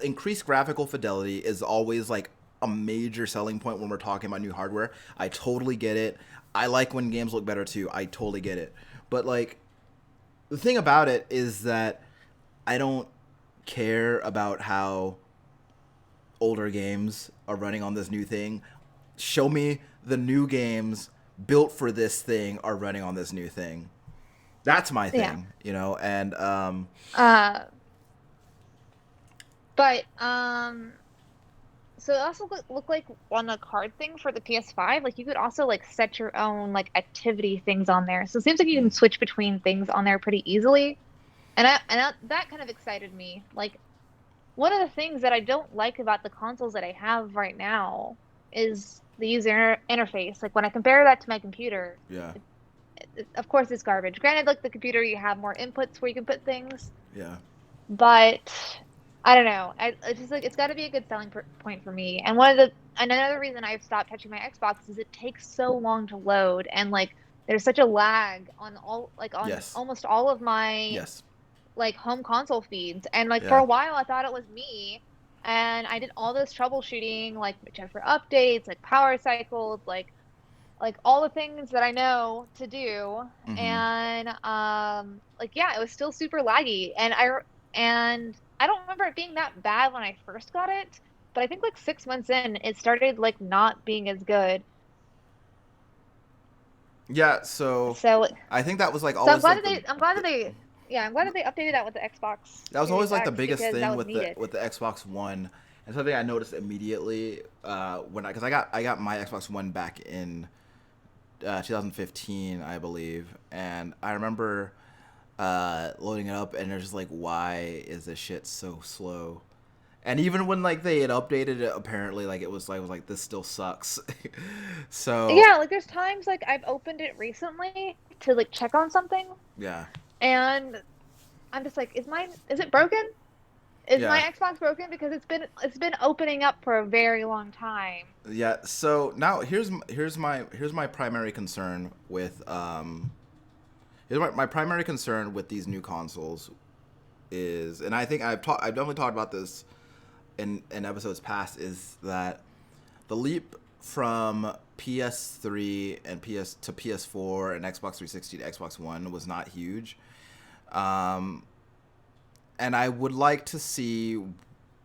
increased graphical fidelity is always like a major selling point when we're talking about new hardware. I totally get it. I like when games look better too. I totally get it. But like, the thing about it is that I don't care about how older games are running on this new thing. Show me the new games built for this thing are running on this new thing. That's my yeah. thing, you know. And Uh, but So it also look like on the card thing for the PS5, like you could also like set your own like activity things on there. So it seems like you can switch between things on there pretty easily. That kind of excited me. Like one of the things that I don't like about the consoles that I have right now is the user interface. Like when I compare that to my computer, yeah, of course it's garbage. Granted, like the computer, you have more inputs where you can put things, yeah, but I don't know. It's just like it's got to be a good selling point for me. And another reason I've stopped touching my Xbox is it takes so long to load, and like there's such a lag on on yes, almost all of my yes, like home console feeds. And like for yeah, a while I thought it was me, and I did all this troubleshooting, like check for updates, like power cycles, like all the things that I know to do. mm-hmm. And like yeah, it was still super laggy. And I don't remember it being that bad when I first got it, but I think like 6 months in, it started like not being as good. Yeah. So So I think that was like so always like I'm glad that the they yeah, I'm glad that they updated that with the Xbox that was always Series like the X biggest because that thing was needed. with the Xbox One, and something I noticed immediately when because I got my Xbox One back in 2015, I believe, and I remember loading it up, and there's just like, why is this shit so slow? And even when like they had updated it, apparently like it was like this still sucks. So Yeah, like there's times like I've opened it recently to like check on something, yeah, and I'm just like, is it broken? Is my yeah, Xbox broken? Because it's been opening up for a very long time. yeah. So now here's my primary concern with my primary concern with these new consoles is, and I think I've definitely talked about this in episodes past, is that the leap from PS3 and PS4 and Xbox 360 to Xbox One was not huge. Um, and I would like to see,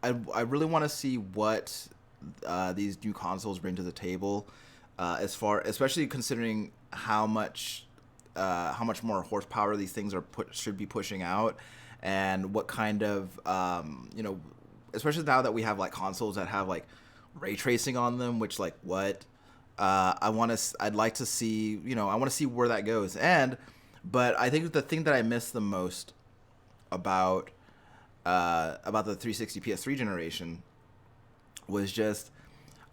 I really want to see what these new consoles bring to the table, especially considering how much more horsepower these things should be pushing out, and what kind of especially now that we have like consoles that have like ray tracing on them, which like what I'd like to see, I want to see where that goes. But I think the thing that I miss the most about the 360 PS3 generation was just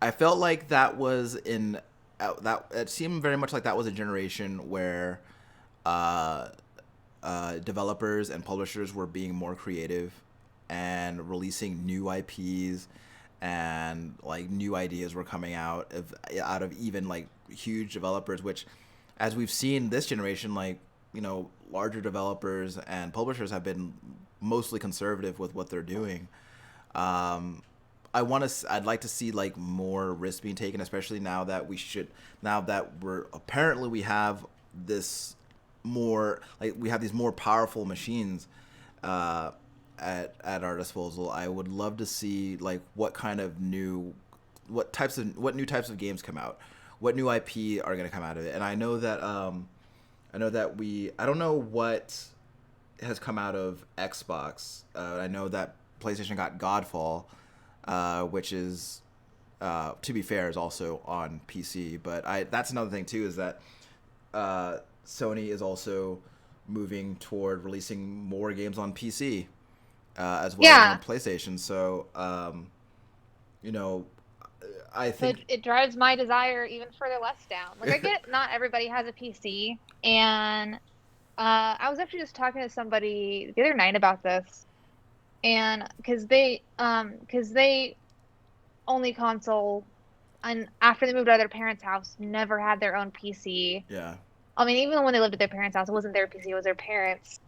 I felt like that was in that it seemed very much like that was a generation where uh, developers and publishers were being more creative and releasing new IPs and like new ideas were coming out of even like huge developers, which as we've seen this generation, like larger developers and publishers have been mostly conservative with what they're doing. um, I'd like to see like more risks being taken, especially now that we have this more like we have these more powerful machines uh, at our disposal. I would love to see like what new types of games come out, what new IP are going to come out of it. And I don't know what has come out of Xbox. I know that PlayStation got Godfall, which is, to be fair, is also on PC. But that's another thing too, is that Sony is also moving toward releasing more games on PC as well as Yeah. on PlayStation. So, you know, I So think, it drives my desire even further less down. Like I get not everybody has a PC, and I was actually just talking to somebody the other night about this, and because they only console, and after they moved out of their parents' house, never had their own PC. yeah, I mean, even when they lived at their parents' house, it wasn't their PC, it was their parents'.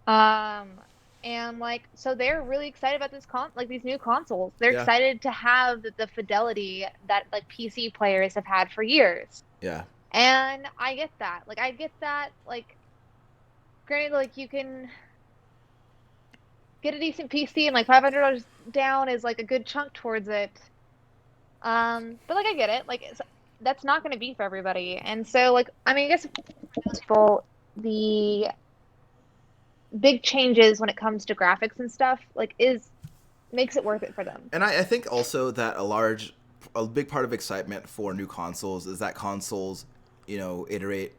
Um, and like, so they're really excited about like these new consoles. They're yeah, excited to have the fidelity that like PC players have had for years. yeah, And I get that. Like, I get that. Like, granted, like you can get a decent PC and like $500 down is like a good chunk towards it. But like I get it. Like, that's not going to be for everybody. And so like, I mean, I guess people the big changes when it comes to graphics and stuff like is makes it worth it for them. and I think also that a big part of excitement for new consoles is that consoles, iterate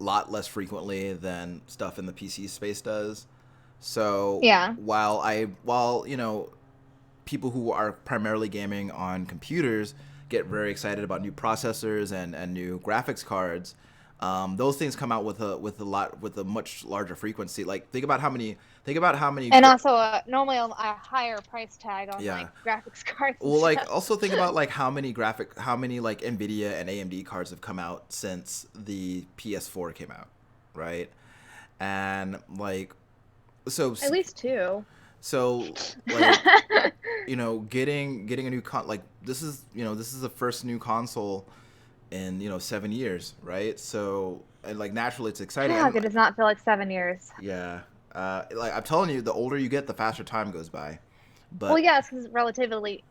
a lot less frequently than stuff in the PC space does. So Yeah. while people who are primarily gaming on computers get very excited about new processors and new graphics cards, those things come out with a much larger frequency. Like think about how many And also normally a higher price tag on like yeah. graphics cards and Well, like stuff. also think about like how many like Nvidia and AMD cards have come out since the PS4 came out, right? And like so At least two. so like getting a new like this is the first new console in 7 years, right? So and like naturally it's exciting. And Fuck, it does not feel like 7 years. yeah, like I'm telling you, the older you get, the faster time goes by. Well, But yes, because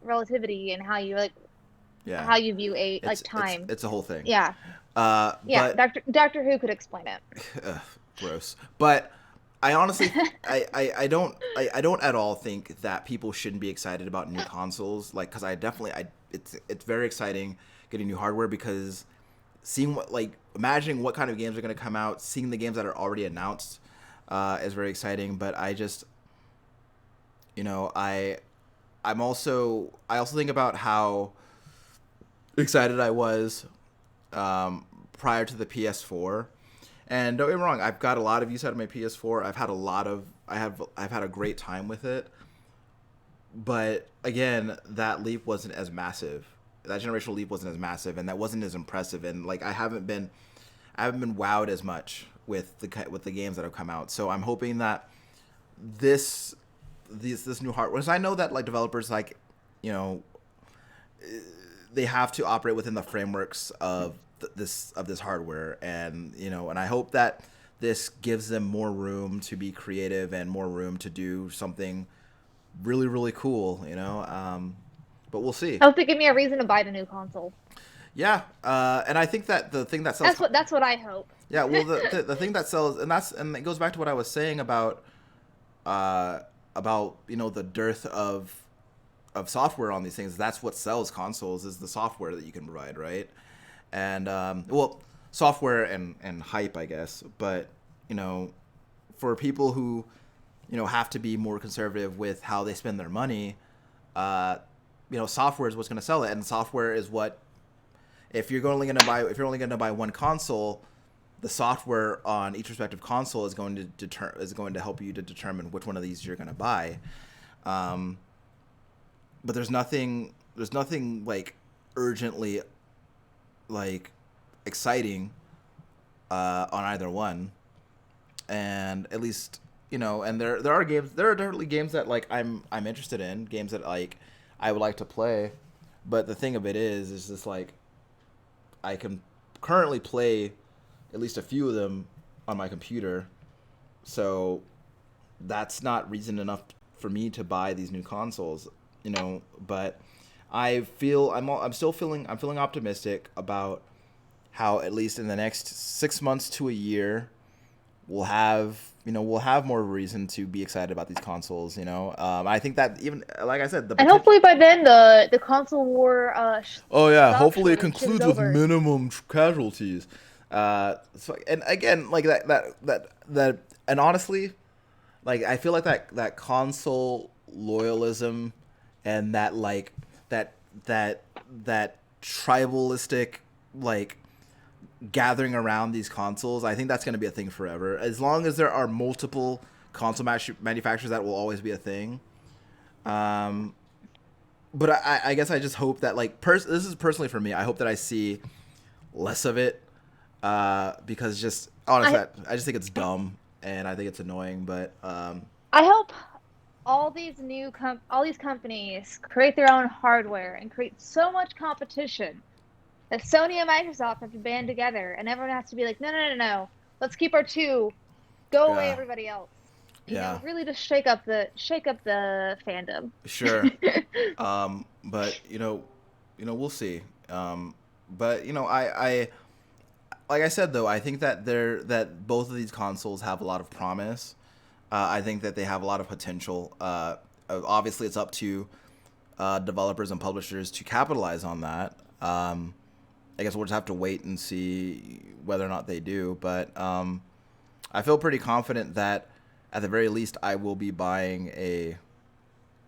relativity and how you like yeah, how you view like it's time. it's a whole thing. Yeah. Yeah. But Doctor Who could explain it. ugh, gross. But I honestly, I don't at all think that people shouldn't be excited about new consoles. Like, because it's very exciting getting new hardware because seeing imagining what kind of games are going to come out, seeing the games that are already announced, is very exciting. But I just, you know, I also think about how excited I was prior to the PS4. And don't get me wrong, I've got a lot of use out of my PS4. I've had a great time with it. But again, that leap wasn't as massive. That generational leap wasn't as massive, and that wasn't as impressive. And like I haven't been wowed as much with the games that have come out. So I'm hoping that this this new hardware. Because I know that like developers you know they have to operate within the frameworks of this hardware, and and I hope that this gives them more room to be creative and more room to do something really really cool. But we'll see. I hope they give me a reason to buy the new console. Yeah, and I think that the thing that sells. That's what I hope. Yeah, well, the thing that sells, and it goes back to what I was saying uh, about the dearth of software on these things. That's what sells consoles is the software that you can provide, right? And well, software and hype, I guess. But for people who have to be more conservative with how they spend their money, uh, software is what's going to sell it, and software is what if you're only going to buy one console, the software on each respective console is going to help you to determine which one of these you're going to buy. Um, but there's nothing like urgently like exciting on either one, and at least and there are definitely games that like I'm interested in, games that like I would like to play, but the thing of it is just like I can currently play at least a few of them on my computer, so that's not reason enough for me to buy these new consoles, But I'm feeling optimistic about how at least in the next 6 months to a year we'll have more reason to be excited about these consoles. I think that even like I said, the And potential. hopefully by then the console war Oh yeah, stock hopefully it shortage is concludes with over. minimum casualties. And again, like that, and honestly, like I feel like that console loyalism and that that that tribalistic like gathering around these consoles, I think that's going to be a thing forever. As long as there are multiple console manufacturers, that will always be a thing. Um, but I guess I just hope that like this is personally for me. I hope that I see less of it, because just honestly, I I just think it's dumb and I think it's annoying. But I hope all these companies create their own hardware and create so much competition that Sony and Microsoft have to band together, and everyone has to be like, no, no, no, no, let's keep our two, go away, yeah, everybody else. yeah, Really just shake up the fandom. sure. But we'll see. But I like I said though, I think that both of these consoles have a lot of promise. I think that they have a lot of potential. Obviously, it's up to developers and publishers to capitalize on that. I guess we'll just have to wait and see whether or not they do. But I feel pretty confident that at the very least, I will be buying a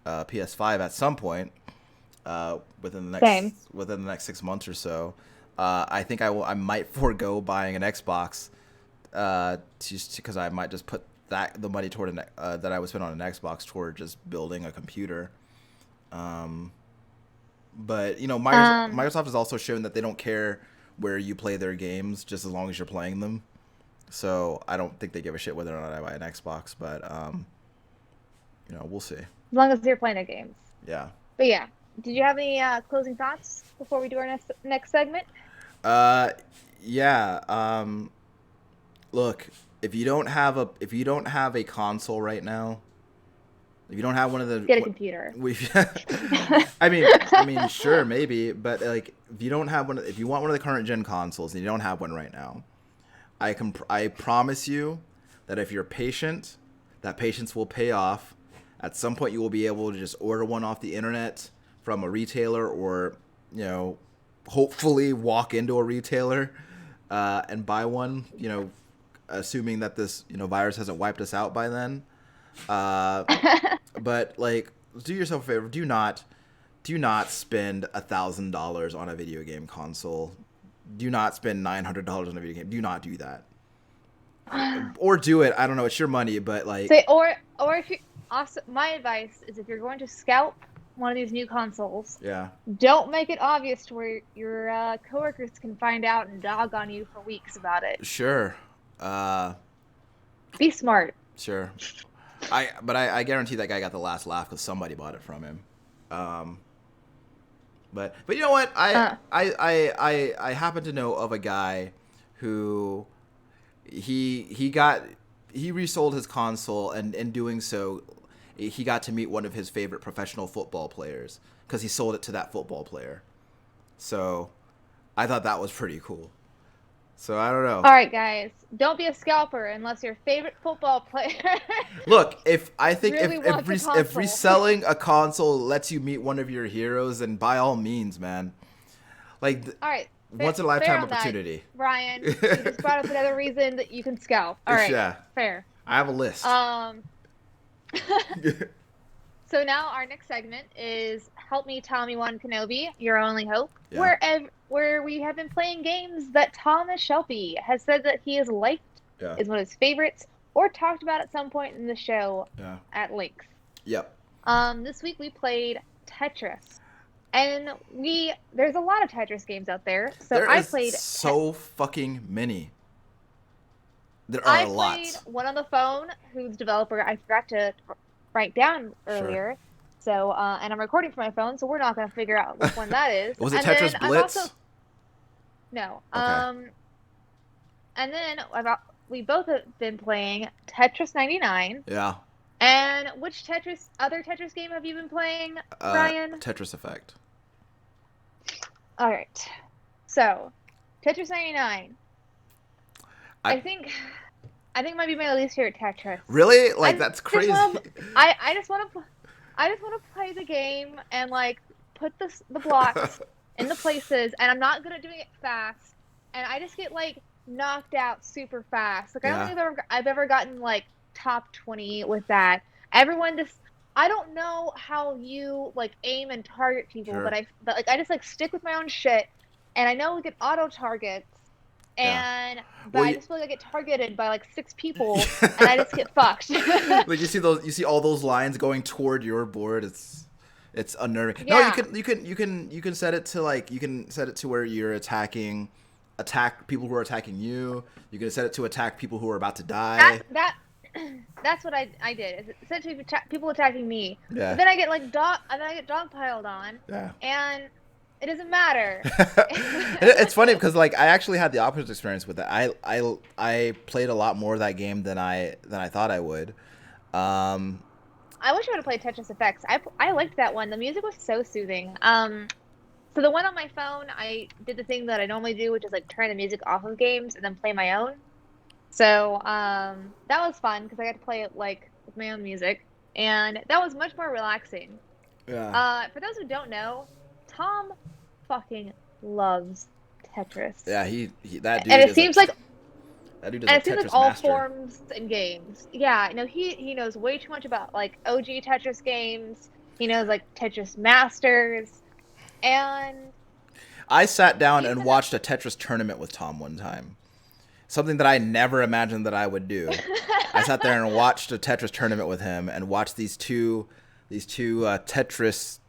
PS5 at some point Same. within the next 6 months or so. I think I might forego buying an Xbox, just because I might just put the money toward that I would spend on an Xbox toward just building a computer. Um, but Um, Microsoft has also shown that they don't care where you play their games, just as long as you're playing them. So I don't think they give a shit whether or not I buy an Xbox. But we'll see. as long as you're playing the games. Yeah. But yeah, did you have any closing thoughts before we do our next segment? Uh, yeah. Look, if you don't have a console right now, if you don't have one of the Get a what computer. we, I mean, sure, maybe, but like if you don't have one, if you want one of the current gen consoles and you don't have one right now, I promise you that if you're patient, that patience will pay off. At some point, you will be able to just order one off the internet from a retailer, or hopefully walk into a retailer and buy one. Assuming that this virus hasn't wiped us out by then. Uh, but like, do yourself a favor. Do not spend $1,000 on a video game console. Do not spend $900 on a video game. Do not do that. Or do it. I don't know. It's your money, but like, Say or if you also my advice is if you're going to scalp one of these new consoles, yeah, don't make it obvious to where your coworkers can find out and dog on you for weeks about it. sure, uh, Be smart. sure. I guarantee that guy got the last laugh because somebody bought it from him. Um, but you know what? I happen to know of a guy who he resold his console, and in doing so, he got to meet one of his favorite professional football players because he sold it to that football player. So I thought that was pretty cool. So I don't know. All right, guys, don't be a scalper unless your favorite football player Look, if I think really wants a if console. reselling a console lets you meet one of your heroes, then by all means, man. Like All right, once in a fair lifetime on that, opportunity. Ryan. You just brought up another reason that you can scalp. All right, Yeah, fair. I have a list. Um, So now our next segment is Help Me Tommy One Kenobi, Your Only Hope, Yeah. where we have been playing games that Thomas Shelby has said that he has liked, Yeah. is one of his favorites, or talked about at some point in the show Yeah. at length. Yep. This week we played Tetris. And there's a lot of Tetris games out there. So There I is played so fucking many. There are I a played lot. one on the phone whose developer I forgot to write down Sure. earlier. So, and I'm recording from my phone, so we're not going to figure out which one that is. Was it And then Tetris I've also Blitz? no. Okay. And then we both have been playing Tetris 99. Yeah. And which other Tetris game have you been playing, Brian? Tetris Effect. All right. So, Tetris 99. I think it might be my least favorite Tetris. Really? Like that's crazy. I just want to play the game and like put the blocks in the places, and I'm not good at doing it fast, and I just get like knocked out super fast. Like I don't think I've ever gotten like top 20 with that. Everyone just I don't know how you like aim and target people, Sure. but like I just like stick with my own shit, and I know we get auto targets. And I just feel like I get targeted by like 6 people, and I just get fucked. Like you see all those lines going toward your board. It's unnerving. Yeah. No, you can set it to like you can set it to where you're attack people who are attacking you. You can set it to attack people who are about to die. That's what I did. Is essentially people attacking me. Yeah. But then I get like dog piled on. Yeah. And it doesn't matter. It's funny because like I actually had the opposite experience with it. I played a lot more of that game than I thought I would. I wish I would have played Tetris Effects. I liked that one. The music was so soothing. So the one on my phone, I did the thing that I normally do, which is like turn the music off of games and then play my own. So that was fun because I got to play it like with my own music, and that was much more relaxing. Yeah. For those who don't know, Tom fucking loves Tetris. Yeah, he that dude. And it seems like that dude is and a it seems Tetris like all master. forms and games. Yeah, no, he knows way too much about like OG Tetris games. He knows like Tetris Masters, and I sat down and watched a Tetris tournament with Tom one time. Something that I never imagined that I would do. I sat there and watched a Tetris tournament with him and watched these two Tetris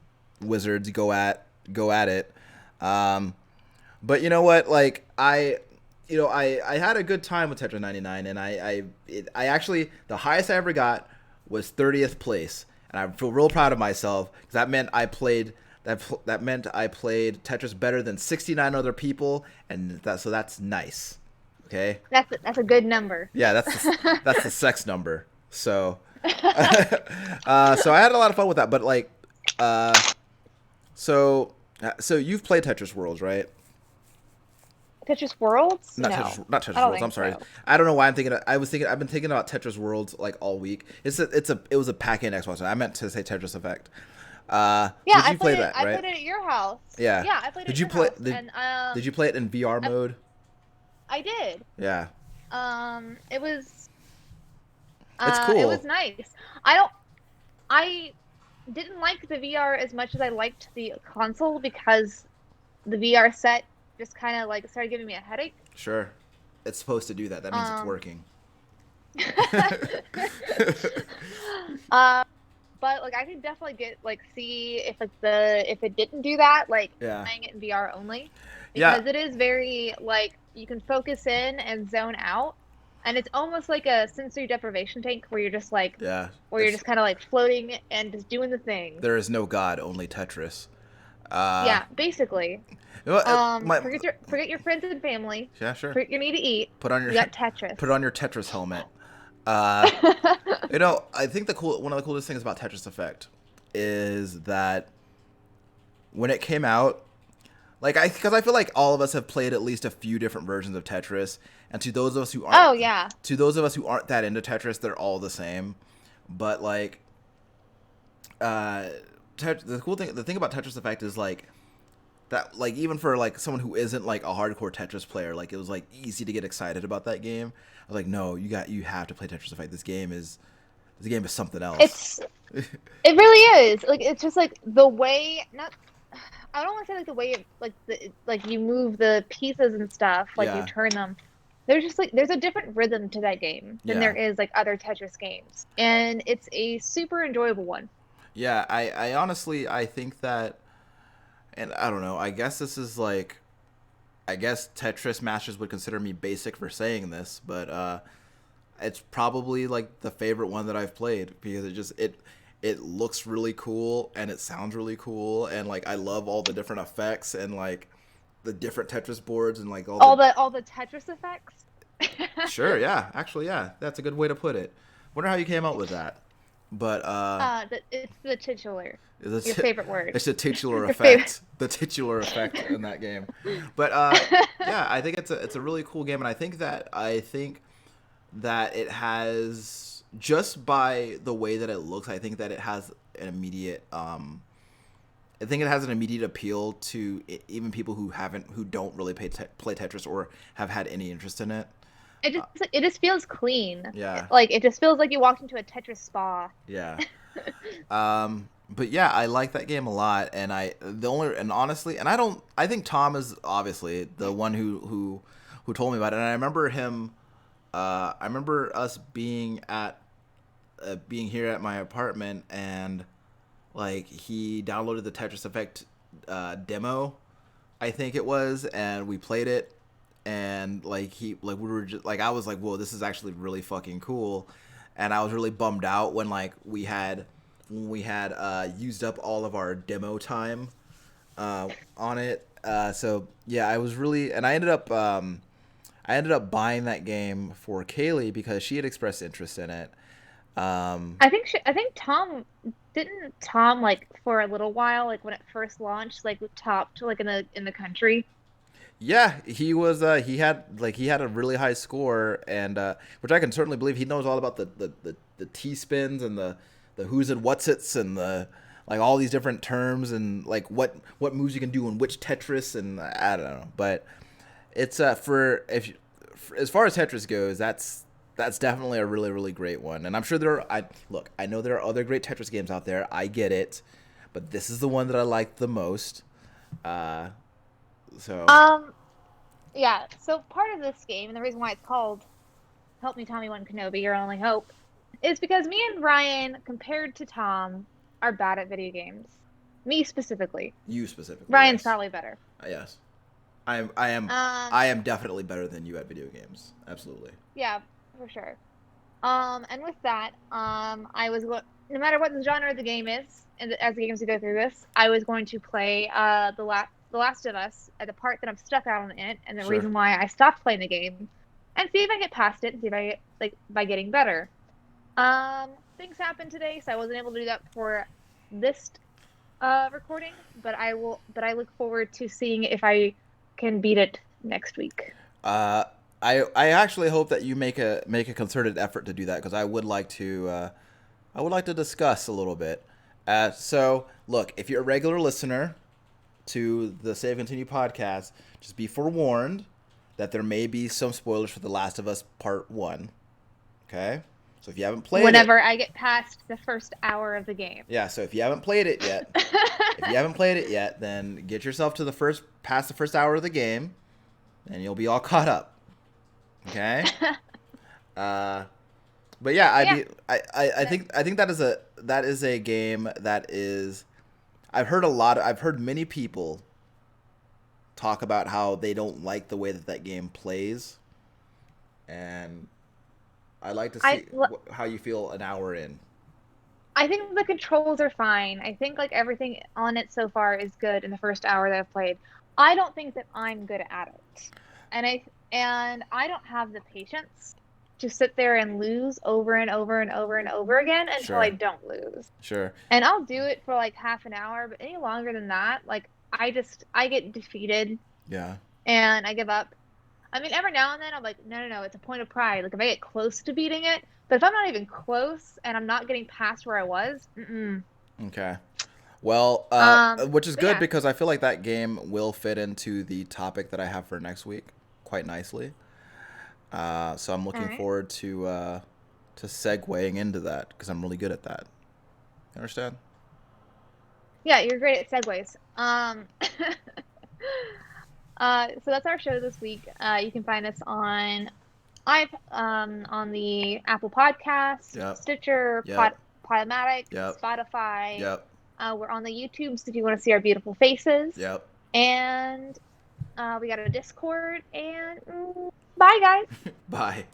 wizards go at it. But you know what? Like I had a good time with Tetris 99, and I actually the highest I ever got was 30th place, and I feel real proud of myself because that meant I played Tetris better than 69 other people, and that's nice. Okay. That's a good number. Yeah, that's the sex number. So, so I had a lot of fun with that. But like, so you've played Tetris Worlds, right? Tetris Worlds? Not No. Tetris I don't Worlds. I'm think sorry. so. I don't know why I've been thinking about Tetris Worlds like all week. It was a pack-in Xbox. I meant to say Tetris Effect. Yeah, did you play that? I Right? played it at your house. Yeah. Yeah, I played it Did at you your play? house. Did you play it in VR mode? I did. Yeah. It was. It's cool. It was nice. I didn't like the VR as much as I liked the console because the VR set just kind of like started giving me a headache. Sure. It's supposed to do that. That means it's working. But like I could definitely see if it didn't do that, like playing it in VR only. Because it is very like you can focus in and zone out. And it's almost like a sensory deprivation tank where you're just like you're just kind of like floating and just doing the thing. There is no God, only Tetris. Yeah, basically. Forget your friends and family. Yeah, sure. Forget your need to eat. You got Tetris. Put on your Tetris helmet. I think one of the coolest things about Tetris Effect is that when it came out, because I feel like all of us have played at least a few different versions of Tetris, and to those of us who aren't, that into Tetris, they're all the same. But like, the thing about Tetris Effect is like that, like even for like someone who isn't like a hardcore Tetris player, like it was like easy to get excited about that game. I was like, no, you have to play Tetris Effect. This game is This game is something else. It's it really is. Like it's just like the way not I don't want to say like the way it like the like you move the pieces and stuff, like you Yeah, turn them. There's just like there's a different rhythm to that game than there yeah, is like other Tetris games. And it's a super enjoyable one. yeah. I honestly, I think that, and I don't know. I guess this is like, I guess Tetris Masters would consider me basic for saying this, but it's probably like the favorite one that I've played because it looks really cool and it sounds really cool and like I love all the different effects and like the different Tetris boards and like all the. All the Tetris effects. Sure, yeah, actually, yeah, that's a good way to put it. Wonder how you came up with that, but It's the titular. Your it's favorite word. it's the titular Your favorite. effect, the titular effect in that game. But yeah, I think it's a really cool game, and I think that it has, just by the way that it looks, I think that it has an immediate I think it has an immediate appeal to even people who don't really play Tetris or have had any interest in it. Uh, It just feels clean. yeah, Like it just feels like you walked into a Tetris spa. yeah. But yeah, I like that game a lot, and honestly, and I think Tom is obviously the one who told me about it, and I remember him. I remember us being here at my apartment, and like he downloaded the Tetris Effect demo, I think it was, and we played it, and we were just like, I was like, whoa, this is actually really fucking cool, and I was really bummed out when we had used up all of our demo time on it. So yeah, I was really, and I ended up buying that game for Kaylee because she had expressed interest in it. Um, I think Tom didn't Tom like for a little while, like when it first launched, like topped like in the country. yeah, he was. He had a really high score, and which I can certainly believe. He knows all about the T spins and the who's and what's its and the like all these different terms and like what moves you can do in which Tetris, and I don't know, but it's for if you, for, as far as Tetris goes, that's definitely a really really great one. And I'm sure there are. I know there are other great Tetris games out there. I get it, but this is the one that I like the most. Uh, so Um, yeah. So part of this game, and the reason why it's called "Help Me, Tommy One Kenobi, Your Only Hope," is because me and Ryan, compared to Tom, are bad at video games. Me specifically. you specifically, Ryan's yes, probably better. yes, I am. I am. Um, I am definitely better than you at video games. Absolutely. yeah, for sure. And with that, no matter what the genre of the game is, and as the games we go through this, I was going to play the Last of Us at the part that I'm stuck out on it, and the Sure. reason why I stopped playing the game, and see if I get past it, and see if I get like by getting better. Things happened today, so I wasn't able to do that for this recording, but I will. But I look forward to seeing if I can beat it next week. Uh, I actually hope that you make a concerted effort to do that because I would like to discuss a little bit. So look, if you're a regular listener to the Save Continue podcast, just be forewarned that there may be some spoilers for The Last of Us Part One. Okay, so if you haven't played it, Whenever I get past the first hour of the game. yeah. So if you haven't played it yet, then get yourself to past the first hour of the game, and you'll be all caught up. Okay. Uh, but yeah, Yeah. I think that is a game that is. I've heard many people talk about how they don't like the way that game plays, and I'd like to I see how you feel an hour in. I think the controls are fine. I think like everything on it so far is good in the first hour that I've played. I don't think that I'm good at it. And I don't have the patience to sit there and lose over and over and over and over again until I Sure, don't lose. sure. And I'll do it for like half an hour, but any longer than that, like I get defeated Yeah. and I give up. I mean, every now and then I'm like, no, it's a point of pride. Like if I get close to beating it, but if I'm not even close and I'm not getting past where I was, Okay. Well, which is but good yeah, because I feel like that game will fit into the topic that I have for next week quite nicely. So I'm all looking right. forward to segueing into that because I'm really good at that. You understand? Yeah, you're great at segues. So that's our show this week. You can find us on the Apple Podcast, Yep. Stitcher, Yep. Podomatic, Yep. Spotify. Yep. We're on the YouTubes if you want to see our beautiful faces. Yep. And we got a Discord. And bye, guys. Bye.